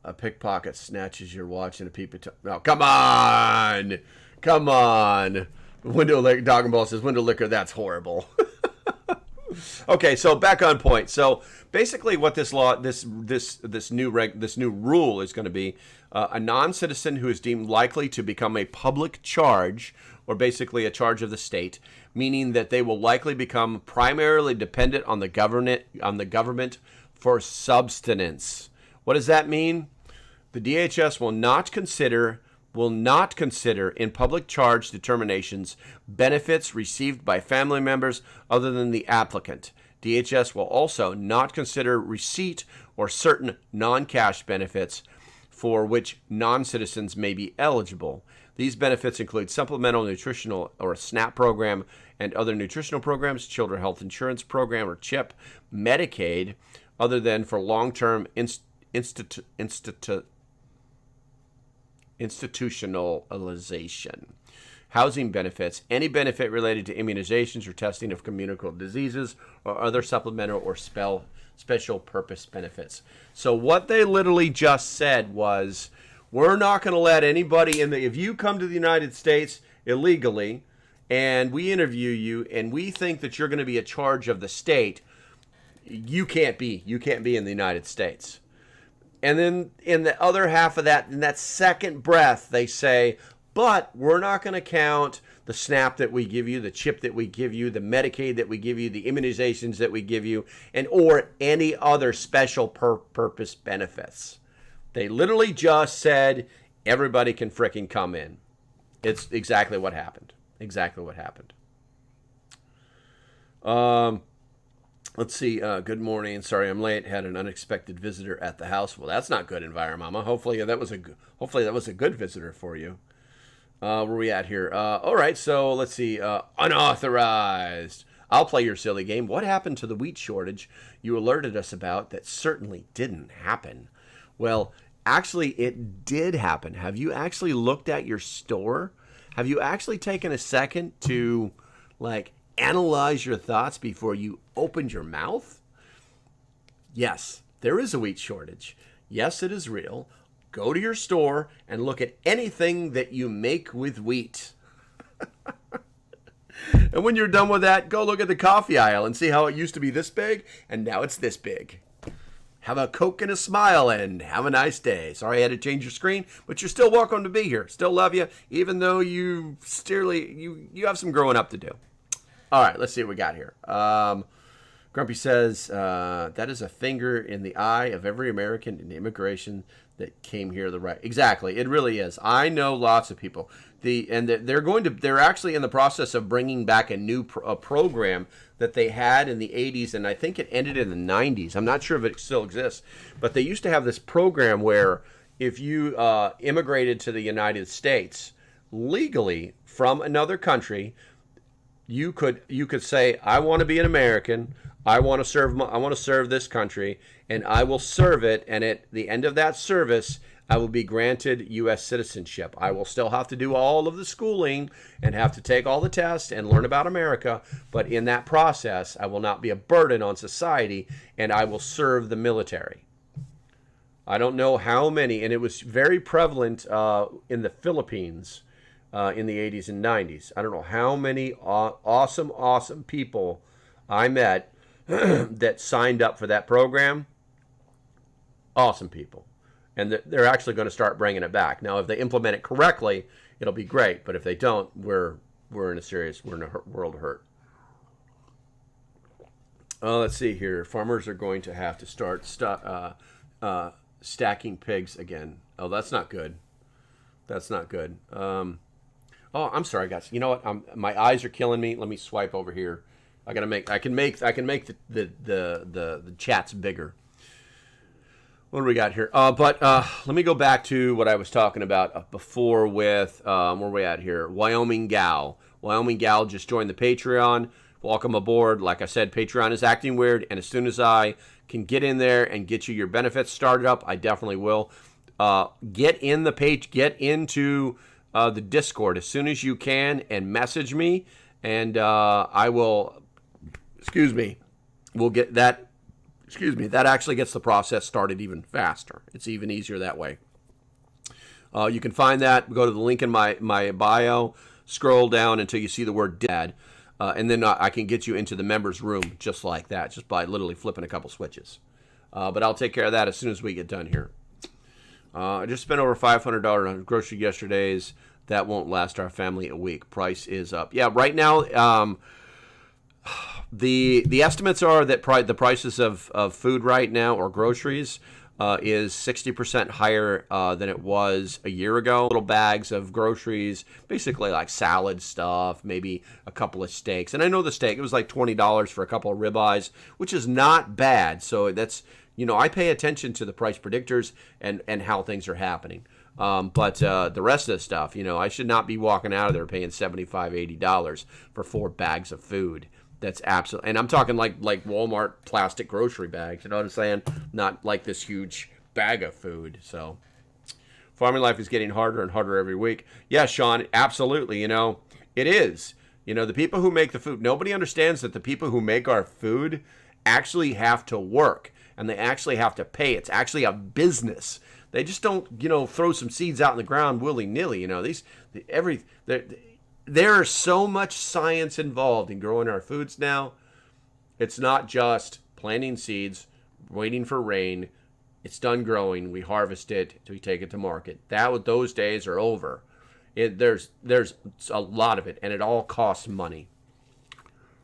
A pickpocket snatches your watch and a peeping Tom. Oh, come on! Come on! Window liquor. Dog Ball says window liquor. That's horrible. Okay, so back on point. So basically, what this new rule is going to be: a non-citizen who is deemed likely to become a public charge, or basically a charge of the state, meaning that they will likely become primarily dependent on the government for subsistence. What does that mean? The DHS will not consider in public charge determinations benefits received by family members other than the applicant. DHS will also not consider receipt or certain non-cash benefits for which non-citizens may be eligible. These benefits include supplemental nutritional or SNAP program and other nutritional programs, Children's Health Insurance Program or CHIP, Medicaid, other than for long-term institutionalization, housing benefits, any benefit related to immunizations or testing of communicable diseases, or other supplemental or special purpose benefits. So what they literally just said was, we're not going to let anybody in if you come to the United States illegally and we interview you and we think that you're going to be a charge of the state, you can't be in the United States. And then in the other half of that, in that second breath, they say, but we're not going to count the SNAP that we give you, the CHIP that we give you, the Medicaid that we give you, the immunizations that we give you, or any other special purpose benefits. They literally just said, everybody can frickin' come in. It's exactly what happened. Exactly what happened. Let's see. Good morning. Sorry I'm late. Had an unexpected visitor at the house. Well, that's not good, Enviromama. Hopefully that was a good visitor for you. Where are we at here? All right. So let's see. Unauthorized. I'll play your silly game. What happened to the wheat shortage you alerted us about that certainly didn't happen? Well, actually, it did happen. Have you actually looked at your store? Have you actually taken a second to, analyze your thoughts before you opened your mouth? Yes, there is a wheat shortage. Yes, it is real. Go to your store and look at anything that you make with wheat. And when you're done with that, go look at the coffee aisle and see how it used to be this big and now it's this big. have a Coke and a smile, and have a nice day. Sorry I had to change your screen, but you're still welcome to be here. Still love you, even though you have some growing up to do. All right, let's see what we got here. Grumpy says, that is a finger in the eye of every American in immigration that came here the right. Exactly, it really is. I know lots of people. They're actually in the process of bringing back a new program that they had in the 80s, and I think it ended in the 90s. I'm not sure if it still exists, but they used to have this program where if you immigrated to the United States legally from another country, you could say, I want to be an American. I want to serve this country, and I will serve it. And at the end of that service, I will be granted U.S. citizenship. I will still have to do all of the schooling and have to take all the tests and learn about America. But in that process, I will not be a burden on society, and I will serve the military. I don't know how many, and it was very prevalent in the Philippines in the 80s and 90s. I don't know how many awesome people I met that signed up for that program. Awesome people. And they're actually going to start bringing it back. Now, if they implement it correctly, it'll be great. But if they don't, we're in a world of hurt. Let's see here. Farmers are going to have to start stacking pigs again. Oh, that's not good. That's not good. Oh, I'm sorry, guys. You know what? My eyes are killing me. Let me swipe over here. I can make the chats bigger. What do we got here? But let me go back to what I was talking about before with, where are we at here? Wyoming Gal. Wyoming Gal just joined the Patreon. Welcome aboard. Like I said, Patreon is acting weird, and as soon as I can get in there and get you your benefits started up, I definitely will. Get in the page, get into the Discord as soon as you can, and message me, and I will, we'll get that. That actually gets the process started even faster. It's even easier that way. You can find that. Go to the link in my bio. Scroll down until you see the word dad. And then I can get you into the members room just like that, just by literally flipping a couple switches. But I'll take care of that as soon as we get done here. I just spent over $500 on grocery yesterday's. That won't last our family a week. Price is up. Yeah, right now... The estimates are that the prices of food right now, or groceries, is 60% higher than it was a year ago. Little bags of groceries, basically like salad stuff, maybe a couple of steaks. And I know the steak, it was like $20 for a couple of ribeyes, which is not bad. So that's, I pay attention to the price predictors and how things are happening. But the rest of the stuff, I should not be walking out of there paying $75, $80 for 4 bags of food. That's absolutely, and I'm talking like Walmart plastic grocery bags, you know what I'm saying? Not like this huge bag of food. So farming life is getting harder and harder every week. Yeah, Sean, absolutely, it is. The people who make the food, nobody understands that the people who make our food actually have to work, and they actually have to pay. It's actually a business. They just don't, throw some seeds out in the ground willy-nilly. There is so much science involved in growing our foods now. It's not just planting seeds, waiting for rain. It's done growing. We harvest it. We take it to market. Those days are over. There's a lot of it, and it all costs money.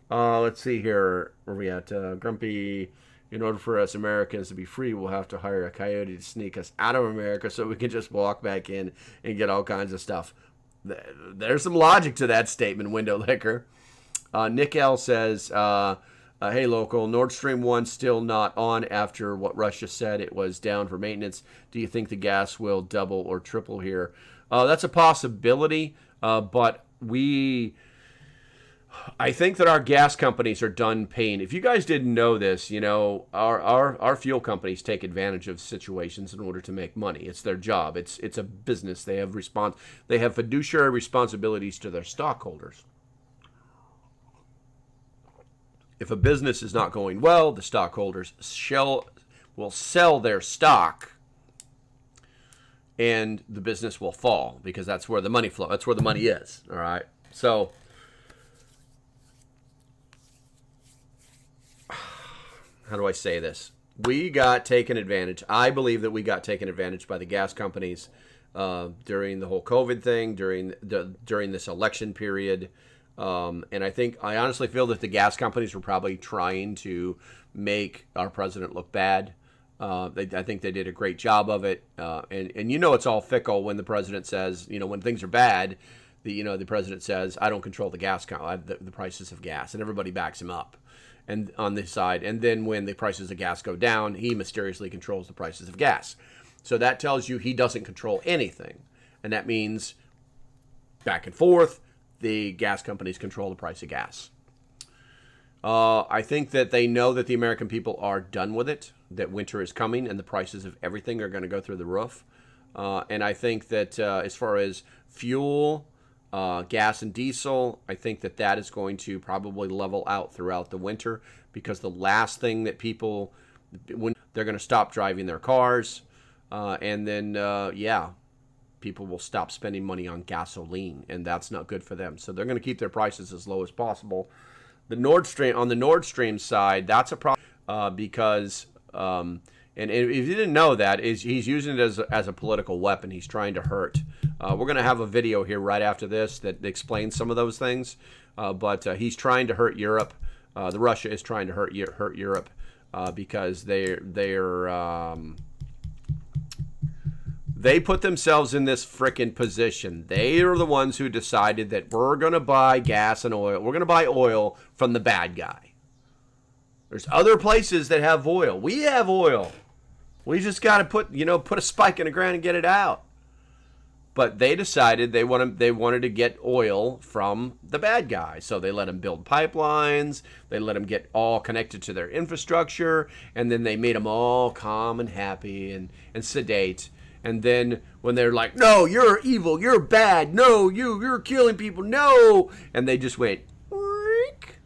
Let's see here. Where are we at? Grumpy. In order for us Americans to be free, we'll have to hire a coyote to sneak us out of America so we can just walk back in and get all kinds of stuff. There's some logic to that statement, Window Liquor. Nick L says, hey, local, Nord Stream 1 still not on after what Russia said it was down for maintenance. Do you think the gas will double or triple here? That's a possibility, but I think that our gas companies are done paying. If you guys didn't know this, our fuel companies take advantage of situations in order to make money. It's their job. It's a business. They have fiduciary responsibilities to their stockholders. If a business is not going well, the stockholders will sell their stock, and the business will fall because that's where the money flows. That's where the money is. All right. So. How do I say this? We got taken advantage. I believe that we got taken advantage by the gas companies during the whole COVID thing, during this election period. And I honestly feel that the gas companies were probably trying to make our president look bad. I think they did a great job of it. And it's all fickle when the president says, when things are bad, the president says, I don't control the prices of gas, and everybody backs him up. And on this side, and then when the prices of gas go down, he mysteriously controls the prices of gas. So that tells you he doesn't control anything. And that means back and forth, the gas companies control the price of gas. I think that they know that the American people are done with it, that winter is coming and the prices of everything are going to go through the roof. And I think that as far as fuel, gas and diesel, I think that is going to probably level out throughout the winter, because the last thing that people, when they're going to stop driving their cars, and then, people will stop spending money on gasoline, and that's not good for them. So they're going to keep their prices as low as possible. On the Nord Stream side, that's a problem because, and if you didn't know that, he's using it as a political weapon. He's trying to hurt. We're going to have a video here right after this that explains some of those things. But he's trying to hurt Europe. Russia is trying to hurt Europe because they put themselves in this frickin' position. They are the ones who decided that we're going to buy gas and oil. We're going to buy oil from the bad guy. There's other places that have oil. We have oil. We just got to put a spike in the ground and get it out. But they decided they wanted to get oil from the bad guy. So they let them build pipelines. They let them get all connected to their infrastructure. And then they made them all calm and happy and sedate. And then when they're like, no, you're evil, you're bad, no, you're killing people, no. And they just went, Reek.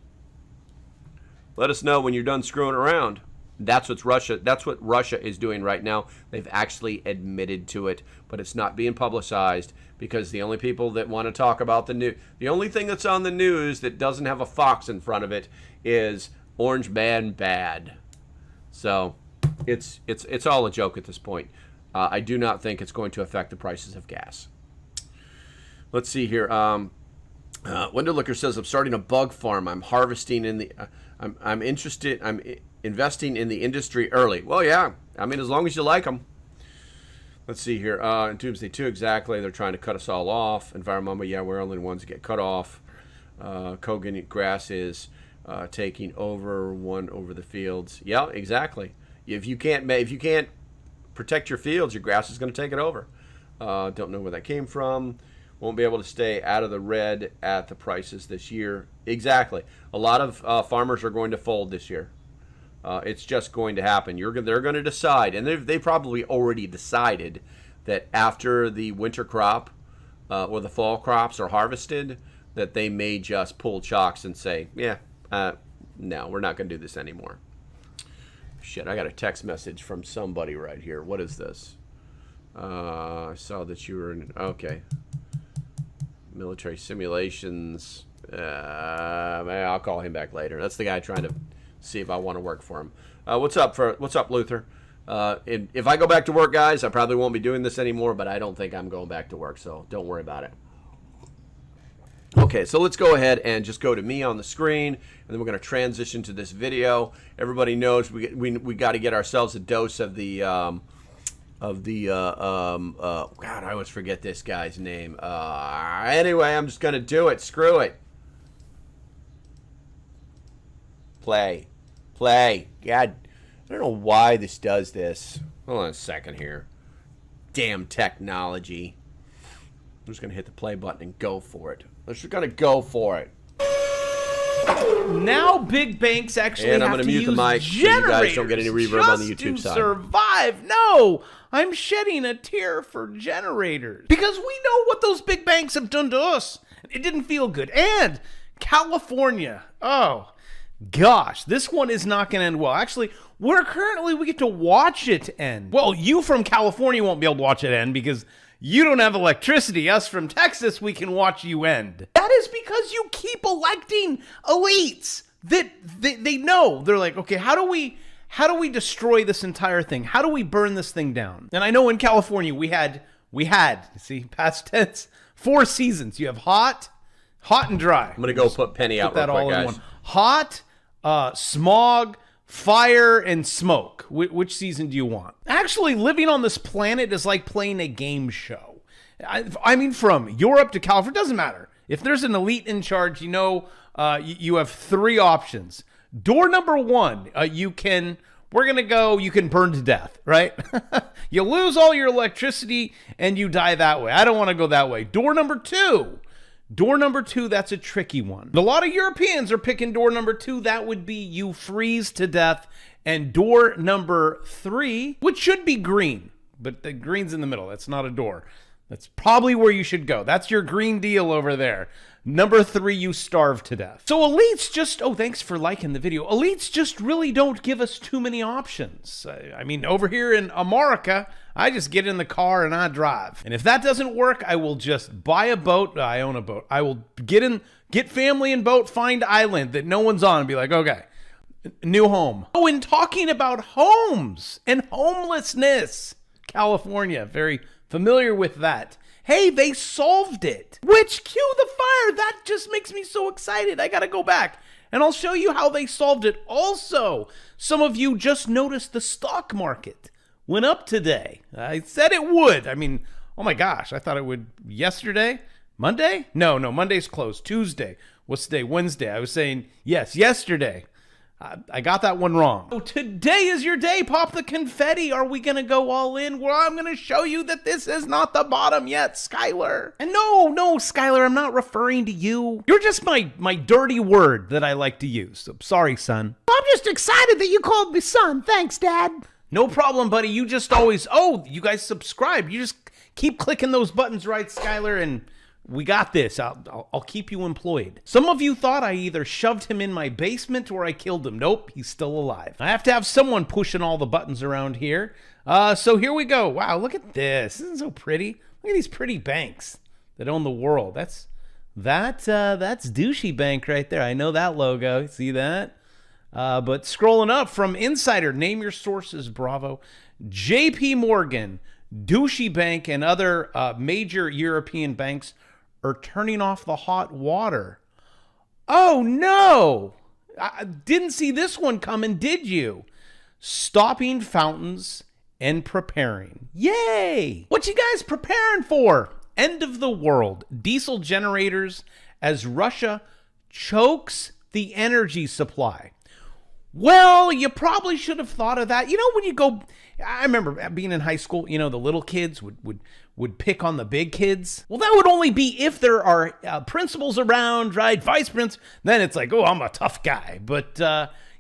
Let us know when you're done screwing around. That's what Russia is doing right now. They've actually admitted to it, but it's not being publicized because the only people that want to talk about the only thing that's on the news that doesn't have a fox in front of it is Orange Man bad. So it's all a joke at this point. I do not think it's going to affect the prices of gas. Let's see here. Windowlooker says, I'm starting a bug farm. I'm harvesting in the... I'm interested... I'm investing in the industry early. Well, yeah. I mean, as long as you like them. Let's see here. Doomsday 2, exactly. They're trying to cut us all off. Environmental, yeah, we're only the ones that get cut off. Kogan grass is taking over the fields. Yeah, exactly. If you can't protect your fields, your grass is going to take it over. Don't know where that came from. Won't be able to stay out of the red at the prices this year. Exactly. A lot of farmers are going to fold this year. It's just going to happen. They're going to decide, and they probably already decided that after the winter crop or the fall crops are harvested, that they may just pull chocks and say, no, we're not going to do this anymore. Shit, I got a text message from somebody right here. What is this? I saw that you were in... Okay. Military simulations. I'll call him back later. That's the guy trying to see if I want to work for him. What's up, Luther? If I go back to work, guys, I probably won't be doing this anymore, but I don't think I'm going back to work, so don't worry about it. Okay, so let's go ahead and just go to me on the screen, and then we're going to transition to this video. Everybody knows we got to get ourselves a dose of the God, I always forget this guy's name. Anyway, I'm just going to do it. Screw it. Play. God, I don't know why this does this. Hold on a second here. Damn technology. I'm just going to hit the play button and go for it. Let's just going to go for it. Now big banks actually and have I'm gonna to mute use the mic so you guys don't get any reverb on the YouTube to side. Survive. No, I'm shedding a tear for generators because we know what those big banks have done to us. It didn't feel good. And California. Oh, gosh, this one is not going to end well. Actually, we get to watch it end. Well, you from California won't be able to watch it end because you don't have electricity. Us from Texas, we can watch you end. That is because you keep electing elites that they know. They're like, okay, how do we how do we destroy this entire thing? How do we burn this thing down? And I know in California we had, you see, past tense, 4 seasons. You have hot and dry. I'm gonna go put Penny out real quick, guys. Hot, smog, fire, and smoke. Which season do you want? Actually, living on this planet is like playing a game show. I mean, from Europe to California, it doesn't matter. If there's an elite in charge, you know, you have 3 options. Door number 1, you can burn to death, right? You lose all your electricity and you die that way. I don't want to go that way. Door number 2, that's a tricky one. A lot of Europeans are picking door number 2. That would be you freeze to death. And door number 3, which should be green, but the green's in the middle. That's not a door. That's probably where you should go. That's your green deal over there. Number 3, you starve to death. So elites just, thanks for liking the video. Elites just really don't give us too many options. I mean, over here in America, I just get in the car and I drive. And if that doesn't work, I will just buy a boat. I own a boat. I will get family in boat, find island that no one's on and be like, okay, new home. Oh, and talking about homes and homelessness, California, very familiar with that. Hey, they solved it. Which, cue the fire. That just makes me so excited. I gotta go back and I'll show you how they solved it. Also, some of you just noticed the stock market went up today. I said it would. I mean, oh my gosh, I thought it would yesterday. Monday? No, Monday's closed. Tuesday. What's today? Wednesday. I was saying, yes, yesterday. I got that one wrong. So today is your day. Pop the confetti. Are we going to go all in? Well, I'm going to show you that this is not the bottom yet, Skylar. And no, Skylar, I'm not referring to you. You're just my dirty word that I like to use. So, sorry, son. I'm just excited that you called me son. Thanks, Dad. No problem, buddy. You just always, you guys subscribe. You just keep clicking those buttons, right, Skylar? And we got this. I'll keep you employed. Some of you thought I either shoved him in my basement or I killed him. Nope, he's still alive. I have to have someone pushing all the buttons around here. So here we go. Wow, look at this. Isn't it so pretty? Look at these pretty banks that own the world. That's Douchey Bank right there. I know that logo. See that? But scrolling up from Insider, name your sources, Bravo, JP Morgan, Douchey Bank, and other major European banks are turning off the hot water. Oh no! I didn't see this one coming, did you? Stopping fountains and preparing. Yay! What you guys preparing for? End of the world. Diesel generators as Russia chokes the energy supply. Well, you probably should have thought of that. You know, when you go, I remember being in high school, you know, the little kids would pick on the big kids. Well, that would only be if there are principals around, right? Vice principal. Then it's like, oh, I'm a tough guy. But,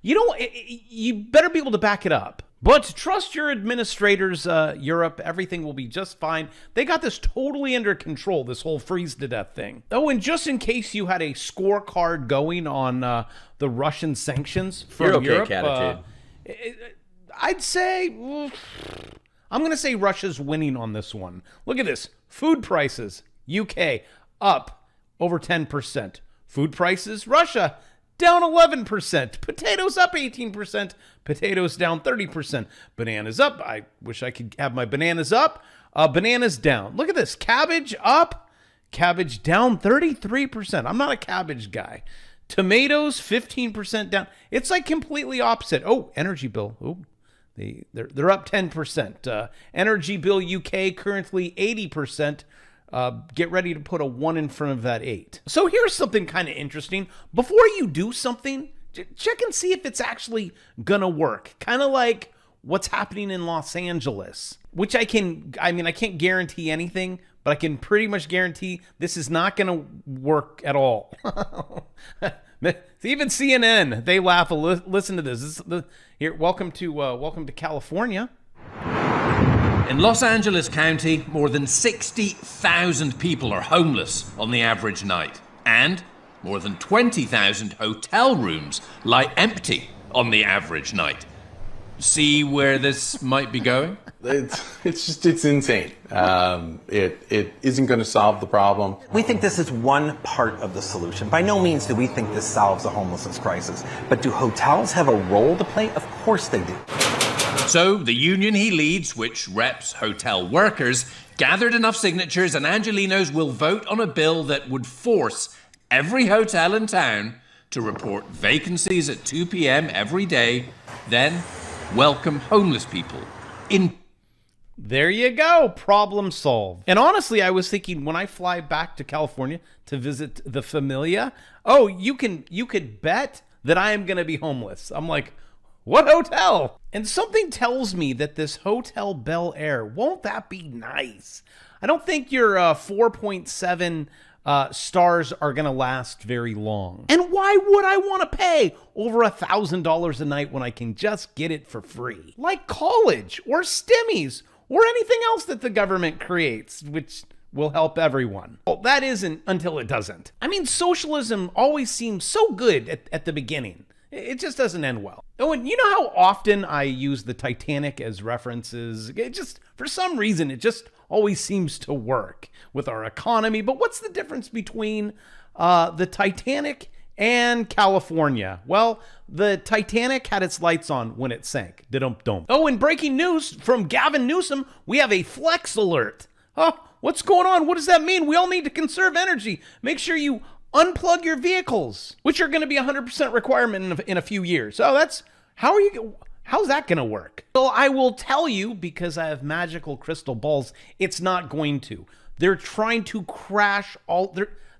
you know, you better be able to back it up. But trust your administrators, Europe. Everything will be just fine. They got this totally under control, this whole freeze to death thing. Oh, and just in case you had a scorecard going on the Russian sanctions from Europe, attitude. I'd say, I'm going to say Russia's winning on this one. Look at this. Food prices, UK, up over 10%. Food prices, Russia, down 11%. Potatoes up 18%. Potatoes down 30%. Bananas up. I wish I could have my bananas up. Bananas down. Look at this. Cabbage up. Cabbage down 33%. I'm not a cabbage guy. Tomatoes 15% down. It's like completely opposite. Oh, energy bill. Oh, they're up 10%. Energy bill UK currently 80%. Get ready to put a 1 in front of that 8. So here's something kind of interesting. Before you do something, check and see if it's actually gonna work. Kind of like what's happening in Los Angeles, which I can't guarantee anything, but I can pretty much guarantee this is not gonna work at all. Even CNN, they laugh. Listen to this. Here, welcome to California. In Los Angeles County, more than 60,000 people are homeless on the average night. And more than 20,000 hotel rooms lie empty on the average night. See where this might be going? It's insane. It isn't going to solve the problem. We think this is one part of the solution. By no means do we think this solves the homelessness crisis. But do hotels have a role to play? Of course they do. So the union he leads, which reps hotel workers, gathered enough signatures and Angelenos will vote on a bill that would force every hotel in town to report vacancies at 2 p.m. every day, then welcome homeless people in. There you go. Problem solved. And honestly, I was thinking when I fly back to California to visit the Familia, oh, you could bet that I am going to be homeless. I'm like, what hotel? And something tells me that this Hotel Bel Air, won't that be nice? I don't think your 4.7 stars are going to last very long. And why would I want to pay over $1,000 a night when I can just get it for free? Like college or STEMIs or anything else that the government creates, which will help everyone. Well, that isn't until it doesn't. I mean, socialism always seems so good at the beginning. It just doesn't end well. Oh, and you know how often I use the Titanic as references? It just, for some reason, it just always seems to work with our economy. But what's the difference between the Titanic and California? Well, the Titanic had its lights on when it sank. Da-dum-dum. Oh, and breaking news from Gavin Newsom, we have a flex alert. Oh, what's going on? What does that mean? We all need to conserve energy. Make sure you unplug your vehicles, which are going to be 100% requirement in a few years. So how's that going to work? Well, I will tell you, because I have magical crystal balls, it's not going to. They're trying to crash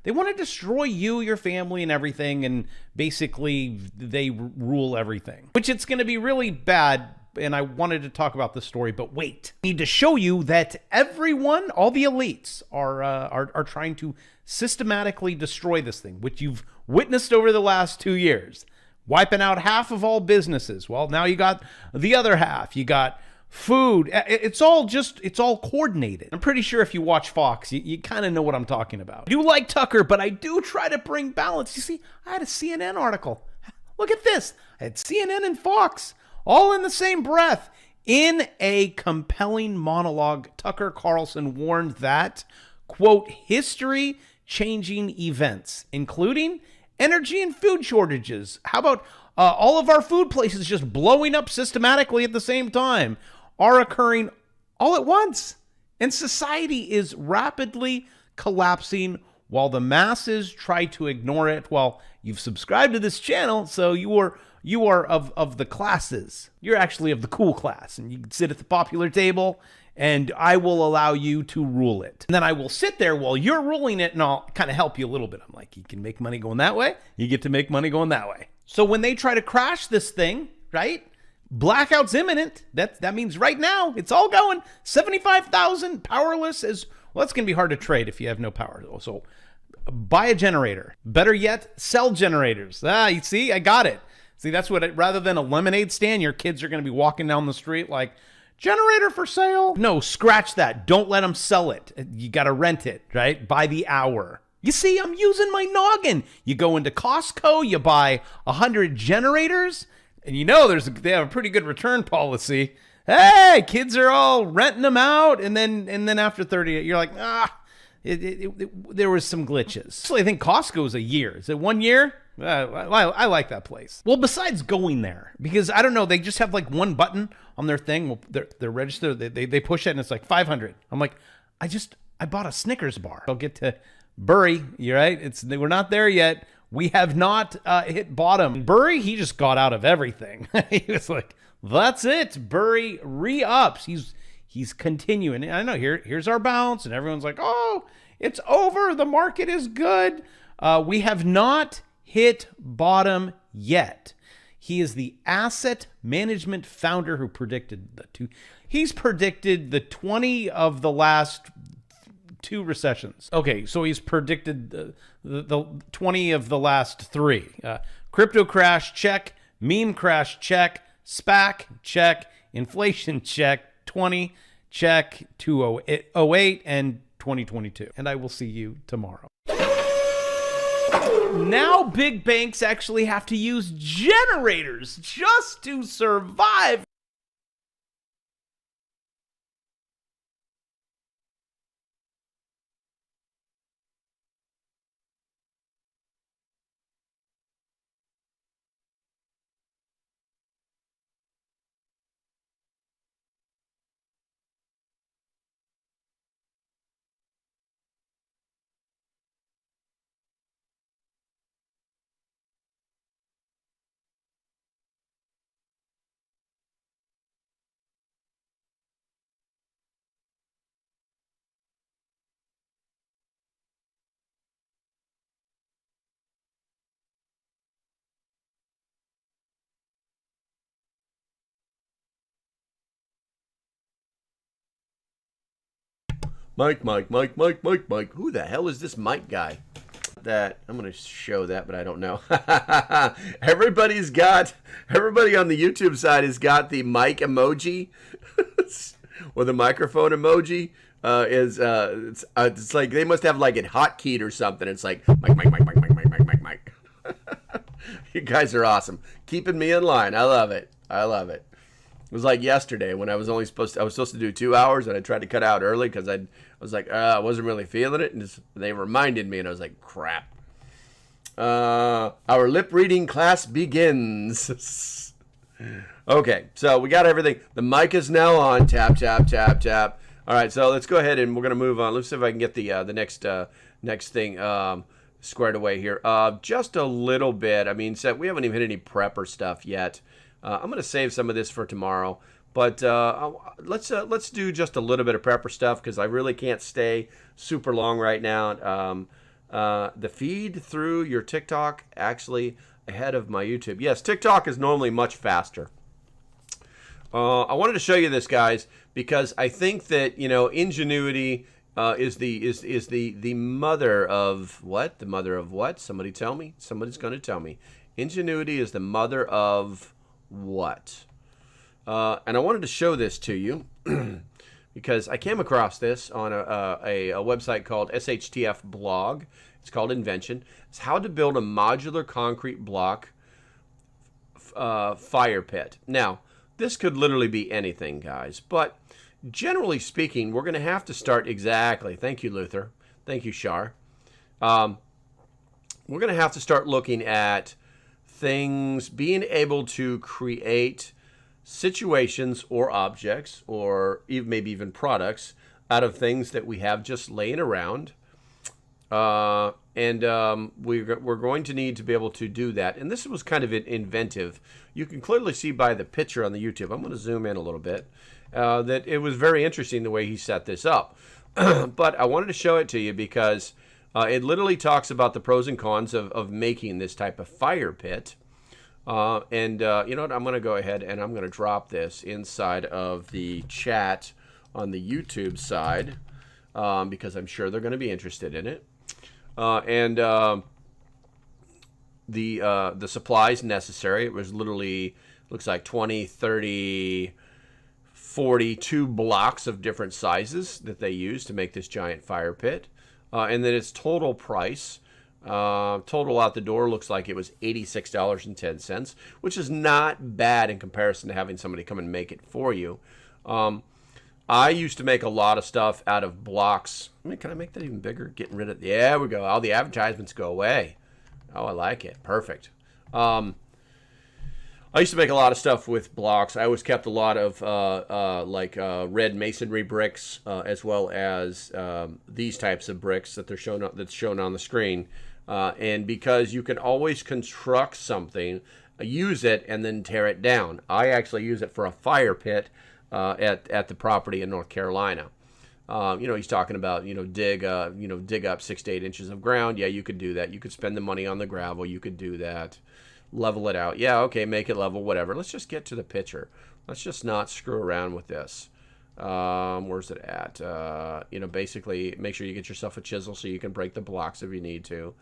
they want to destroy you, your family, and everything, and basically they rule everything, which it's going to be really bad. And I wanted to talk about this story, but wait. I need to show you that everyone, all the elites, are trying to systematically destroy this thing, which you've witnessed over the last 2 years. Wiping out half of all businesses. Well, now you got the other half. You got food. It's all coordinated. I'm pretty sure if you watch Fox, you kind of know what I'm talking about. I do like Tucker, but I do try to bring balance. You see, I had a CNN article. Look at this. I had CNN and Fox all in the same breath. In a compelling monologue, Tucker Carlson warned that, quote, history-changing events, including energy and food shortages. How about all of our food places just blowing up systematically at the same time are occurring all at once. And society is rapidly collapsing while the masses try to ignore it. Well, you've subscribed to this channel, so you are of the classes. You're actually of the cool class, and you can sit at the popular table, and I will allow you to rule it. And then I will sit there while you're ruling it, and I'll kind of help you a little bit. I'm like, you can make money going that way. You get to make money going that way. So when they try to crash this thing, right? Blackout's imminent. That means right now it's all going. 75,000 powerless is, well, that's going to be hard to trade if you have no power. So buy a generator. Better yet, sell generators. You see, I got it. See, that's what rather than a lemonade stand, your kids are going to be walking down the street like, generator for sale. No, scratch that. Don't let them sell it. You got to rent it, right? By the hour. You see, I'm using my noggin. You go into Costco, you buy 100 generators, and you know they have a pretty good return policy. Hey, kids are all renting them out, and then after 30, you're like, there was some glitches. So I think Costco is a year. Is it 1 year? I like that place. Well, besides going there, because I don't know, they just have like one button on their thing. Well, they're registered. They push it and it's like 500. I'm like, I bought a Snickers bar. I'll get to Burry. You're right. We're not there yet. We have not hit bottom. Burry, he just got out of everything. He was like, that's it. Burry re-ups. He's continuing. And I know here's our bounce, and everyone's like, oh, it's over. The market is good. We have not hit bottom yet. He is the asset management founder who predicted he's predicted the 20 of the last 2 recessions. Okay, so he's predicted the 20 of the last 3. Crypto crash, check. Meme crash, check. SPAC, check. Inflation, check. 20, check. 2008 and 2022. And I will see you tomorrow. Now big banks actually have to use generators just to survive. Mike. Who the hell is this Mike guy? That I'm going to show that, but I don't know. Everybody on the YouTube side has got the mic emoji or the microphone emoji. It's like they must have like it hotkeyed or something. It's like Mike. You guys are awesome, keeping me in line. I love it. It was like yesterday when I was supposed to do 2 hours, and I tried to cut out early because I was like, I wasn't really feeling it, and they reminded me, and I was like, crap. Our lip reading class begins. Okay, so we got everything. The mic is now on. Tap. All right, so let's go ahead and we're gonna move on. Let's see if I can get the next thing squared away here. Just a little bit. I mean, so we haven't even hit any prepper stuff yet. I'm going to save some of this for tomorrow, but let's do just a little bit of prepper stuff because I really can't stay super long right now. The feed through your TikTok actually ahead of my YouTube. Yes, TikTok is normally much faster. I wanted to show you this, guys, because I think that ingenuity is the mother of what? The mother of what? Somebody tell me. Somebody's going to tell me. Ingenuity is the mother of what? And I wanted to show this to you because I came across this on a website called SHTF blog. It's called Invention. It's how to build a modular concrete block fire pit. Now, this could literally be anything, guys, but generally speaking, we're going to have to start exactly. Thank you, Luther. Thank you, Shar. We're going to have to start looking at things, being able to create situations or objects or maybe even products out of things that we have just laying around. We're going to need to be able to do that. And this was kind of inventive. You can clearly see by the picture on the YouTube. I'm going to zoom in a little bit. That it was very interesting the way he set this up. But I wanted to show it to you because it literally talks about the pros and cons of making this type of fire pit. You know what? I'm going to go ahead and I'm going to drop this inside of the chat on the YouTube side because I'm sure they're going to be interested in it. The supplies necessary, it was literally, looks like 20, 30, 42 blocks of different sizes that they used to make this giant fire pit. And then its total price, total out the door, looks like it was $86.10, which is not bad in comparison to having somebody come and make it for you. I used to make a lot of stuff out of blocks. I mean, can I make that even bigger? Getting rid of, there we go. All the advertisements go away. Oh, I like it. Perfect. I used to make a lot of stuff with blocks. I always kept a lot of red masonry bricks, as well as these types of bricks that they're shown on the screen. And because you can always construct something, use it, and then tear it down. I actually use it for a fire pit at the property in North Carolina. He's talking about dig up 6 to 8 inches of ground. Yeah, you could do that. You could spend the money on the gravel. You could do that. Level it out. Yeah, okay, make it level, whatever. Let's just get to the picture. Let's just not screw around with this. Where's it at? Basically make sure you get yourself a chisel so you can break the blocks if you need to.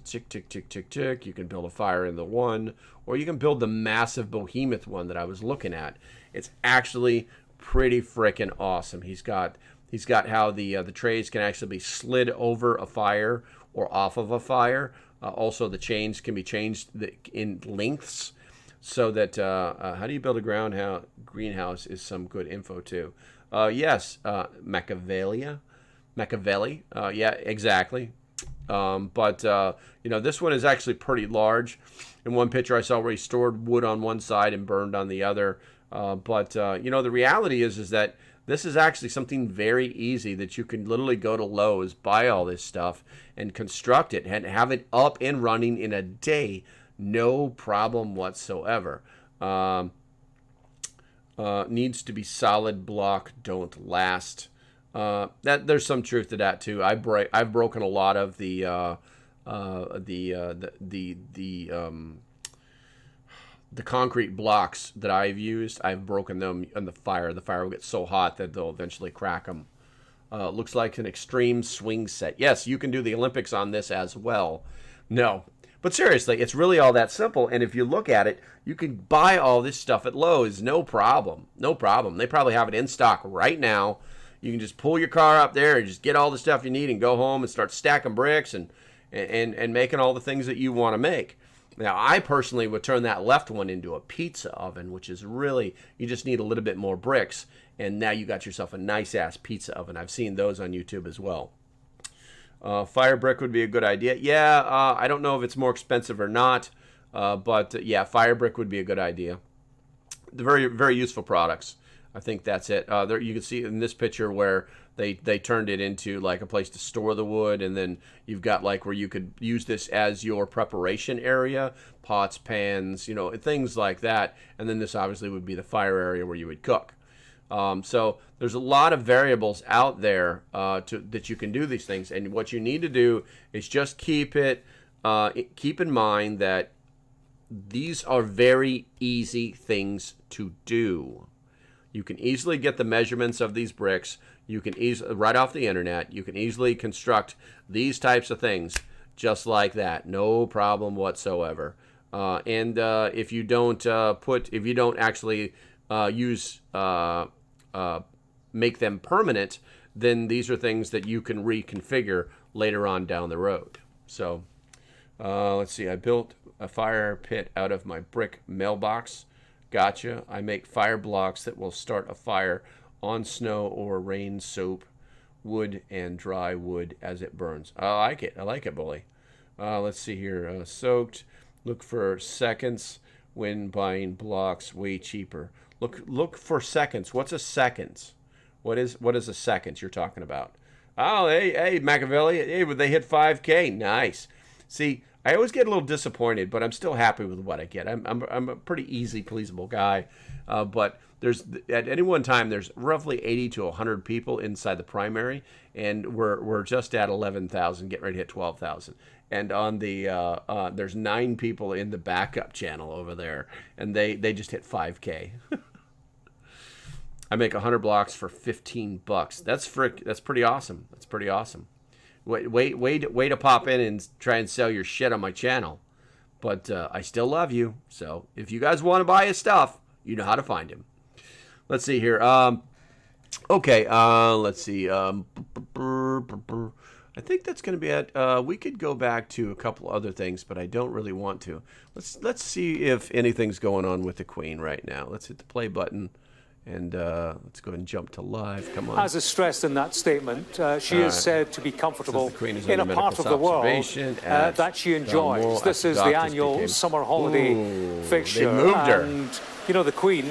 Tick, tick, tick, tick, tick. You can build a fire in the one, or you can build the massive behemoth one that I was looking at. It's actually pretty freaking awesome. He's got how the trays can actually be slid over a fire or off of a fire. Also, the chains can be changed in lengths so that how do you build a greenhouse is some good info too. Yes, Machiavelli. Yeah, exactly. This one is actually pretty large. In one picture I saw where he stored wood on one side and burned on the other. The reality is that this is actually something very easy that you can literally go to Lowe's, buy all this stuff, and construct it and have it up and running in a day. No problem whatsoever. Needs to be solid block, don't last. There's some truth to that too. I've broken a lot of the concrete blocks that I've used. I've broken them in the fire. The fire will get so hot that they'll eventually crack them. Looks like an extreme swing set. Yes, you can do the Olympics on this as well. No. But seriously, it's really all that simple. And if you look at it, you can buy all this stuff at Lowe's. No problem. No problem. They probably have it in stock right now. You can just pull your car up there and just get all the stuff you need and go home and start stacking bricks and making all the things that you want to make. Now, I personally would turn that left one into a pizza oven, which is really, you just need a little bit more bricks. And now you got yourself a nice-ass pizza oven. I've seen those on YouTube as well. Fire brick would be a good idea. Yeah, I don't know if it's more expensive or not, but yeah, fire brick would be a good idea. They're very, very useful products. I think that's it. There, you can see in this picture where they turned it into like a place to store the wood, and then you've got like where you could use this as your preparation area, pots, pans, you know, things like that. And then this obviously would be the fire area where you would cook. So there's a lot of variables out there that you can do these things, and what you need to do is just keep in mind that these are very easy things to do. You can easily get the measurements of these bricks. You can easily, right off the internet, you can easily construct these types of things just like that, no problem whatsoever. And if you don't actually make them permanent, then these are things that you can reconfigure later on down the road. So let's see, I built a fire pit out of my brick mailbox. Gotcha. I make fire blocks that will start a fire on snow or rain, soap, wood, and dry wood as it burns. I like it. I like it, bully. Let's see here. Soaked. Look for seconds when buying blocks, way cheaper. Look for seconds. What's a seconds? What is a seconds you're talking about? Oh, hey, Machiavelli. Hey, they hit 5K. Nice. See, I always get a little disappointed, but I'm still happy with what I get. I'm a pretty easy pleasable guy, but there's at any one time there's roughly 80 to 100 people inside the primary, and we're just at 11,000, getting ready to hit 12,000. And on the there's 9 people in the backup channel over there, and they just hit 5K. I make 100 blocks for $15. That's pretty awesome. That's pretty awesome. Way to pop in and try and sell your shit on my channel. But I still love you. So if you guys want to buy his stuff, you know how to find him. Let's see here. Okay, let's see. I think that's going to be it. We could go back to a couple other things, but I don't really want to. Let's see if anything's going on with the Queen right now. Let's hit the play button. And let's go ahead and jump to live. Come on. As is stressed in that statement, she is said to be comfortable in a part of the world that she enjoys. This is the annual summer holiday fixture. They moved her. And, you know, the Queen,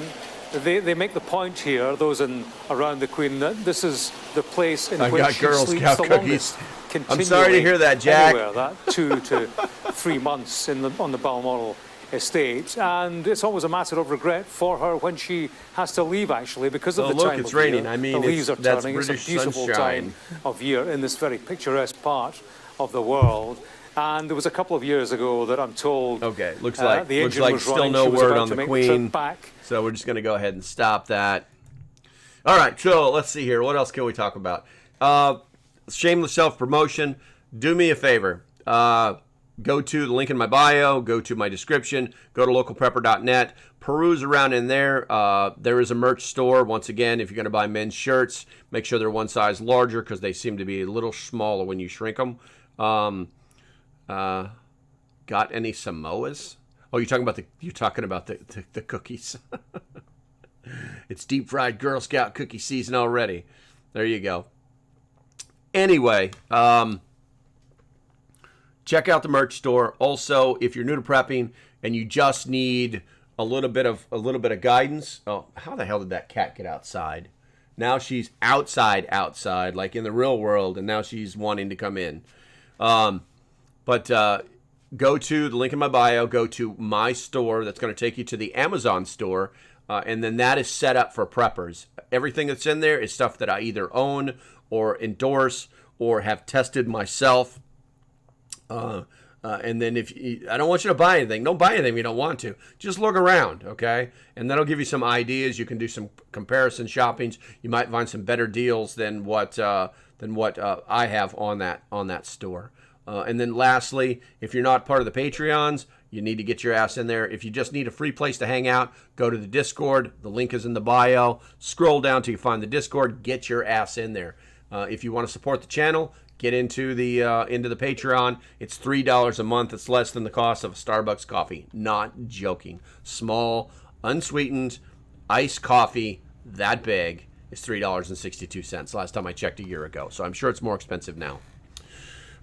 they make the point here, those around the Queen, that this is the place in which she sleeps the longest. I'm sorry to hear that, Jack. Anywhere, that 2 to 3 months on the Balmoral estate, and it's always a matter of regret for her when she has to leave, actually, because of the time it's of raining. year. I mean, the leaves are that's turning. British It's a beautiful sunshine. time of year in this very picturesque part of the world. And there was a couple of years ago that I'm told. Okay, looks like was still running. no She was word about on to the make Queen. trip back. So we're just going to go ahead and stop that. All right, so let's see here. What else can we talk about? Shameless self-promotion. Do me a favor. Go to the link in my bio, go to my description, go to localprepper.net, peruse around in there. There is a merch store. Once again, if you're going to buy men's shirts, make sure they're one size larger because they seem to be a little smaller when you shrink them. Got any Samoas? Oh, you're talking about the cookies. It's deep fried Girl Scout cookie season already. There you go. Anyway, check out the merch store. Also, if you're new to prepping and you just need a little bit of guidance. Oh, how the hell did that cat get outside? Now she's outside, like in the real world, and now she's wanting to come in. But go to the link in my bio. Go to my store. That's going to take you to the Amazon store, and then that is set up for preppers. Everything that's in there is stuff that I either own or endorse or have tested myself. And then I don't want you to buy anything. Don't buy anything if you don't want to. Just look around, okay? And that'll give you some ideas. You can do some comparison shoppings. You might find some better deals than what I have on that store. And then lastly, if you're not part of the Patreons, you need to get your ass in there. If you just need a free place to hang out, go to the Discord. The link is in the bio. Scroll down till you find the Discord. Get your ass in there. If you want to support the channel, get into the Patreon. It's $3 a month. It's less than the cost of a Starbucks coffee. Not joking. Small, unsweetened, iced coffee that big is $3.62. Last time I checked a year ago. So I'm sure it's more expensive now.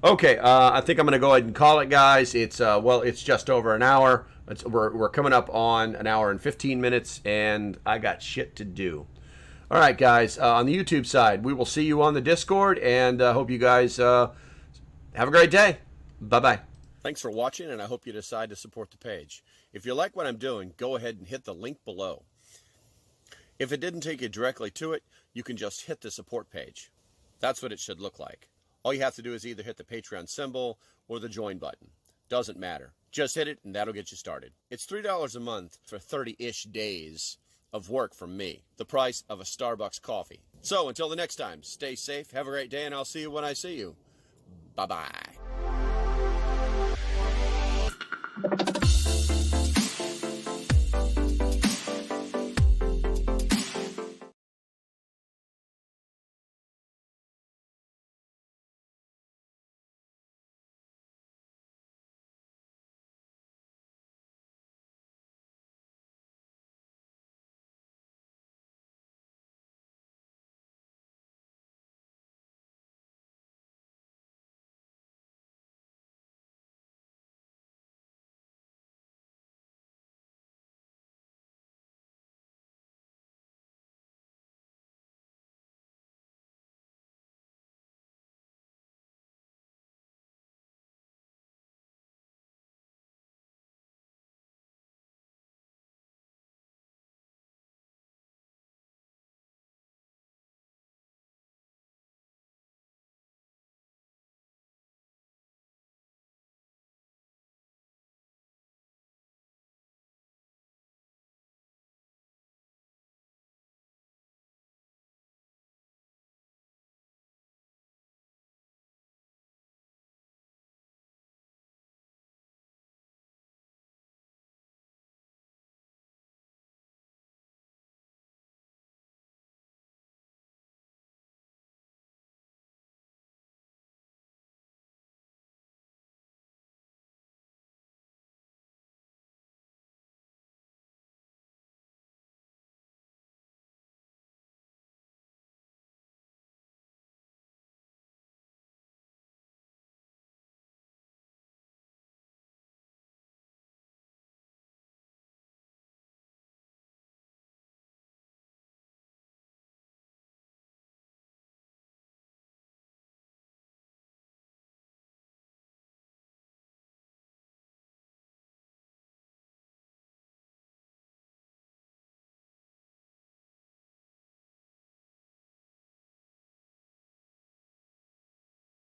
Okay, I think I'm going to go ahead and call it, guys. It's just over an hour. We're coming up on an hour and 15 minutes, and I got shit to do. All right, guys, on the YouTube side, we will see you on the Discord, and hope you guys have a great day. Bye-bye. Thanks for watching, and I hope you decide to support the page. If you like what I'm doing, go ahead and hit the link below. If it didn't take you directly to it, you can just hit the support page. That's what it should look like. All you have to do is either hit the Patreon symbol or the join button. Doesn't matter. Just hit it, and that'll get you started. It's $3 a month for 30-ish days of work from me, the price of a Starbucks coffee. So until the next time, stay safe, have a great day, and I'll see you when I see you. Bye-bye.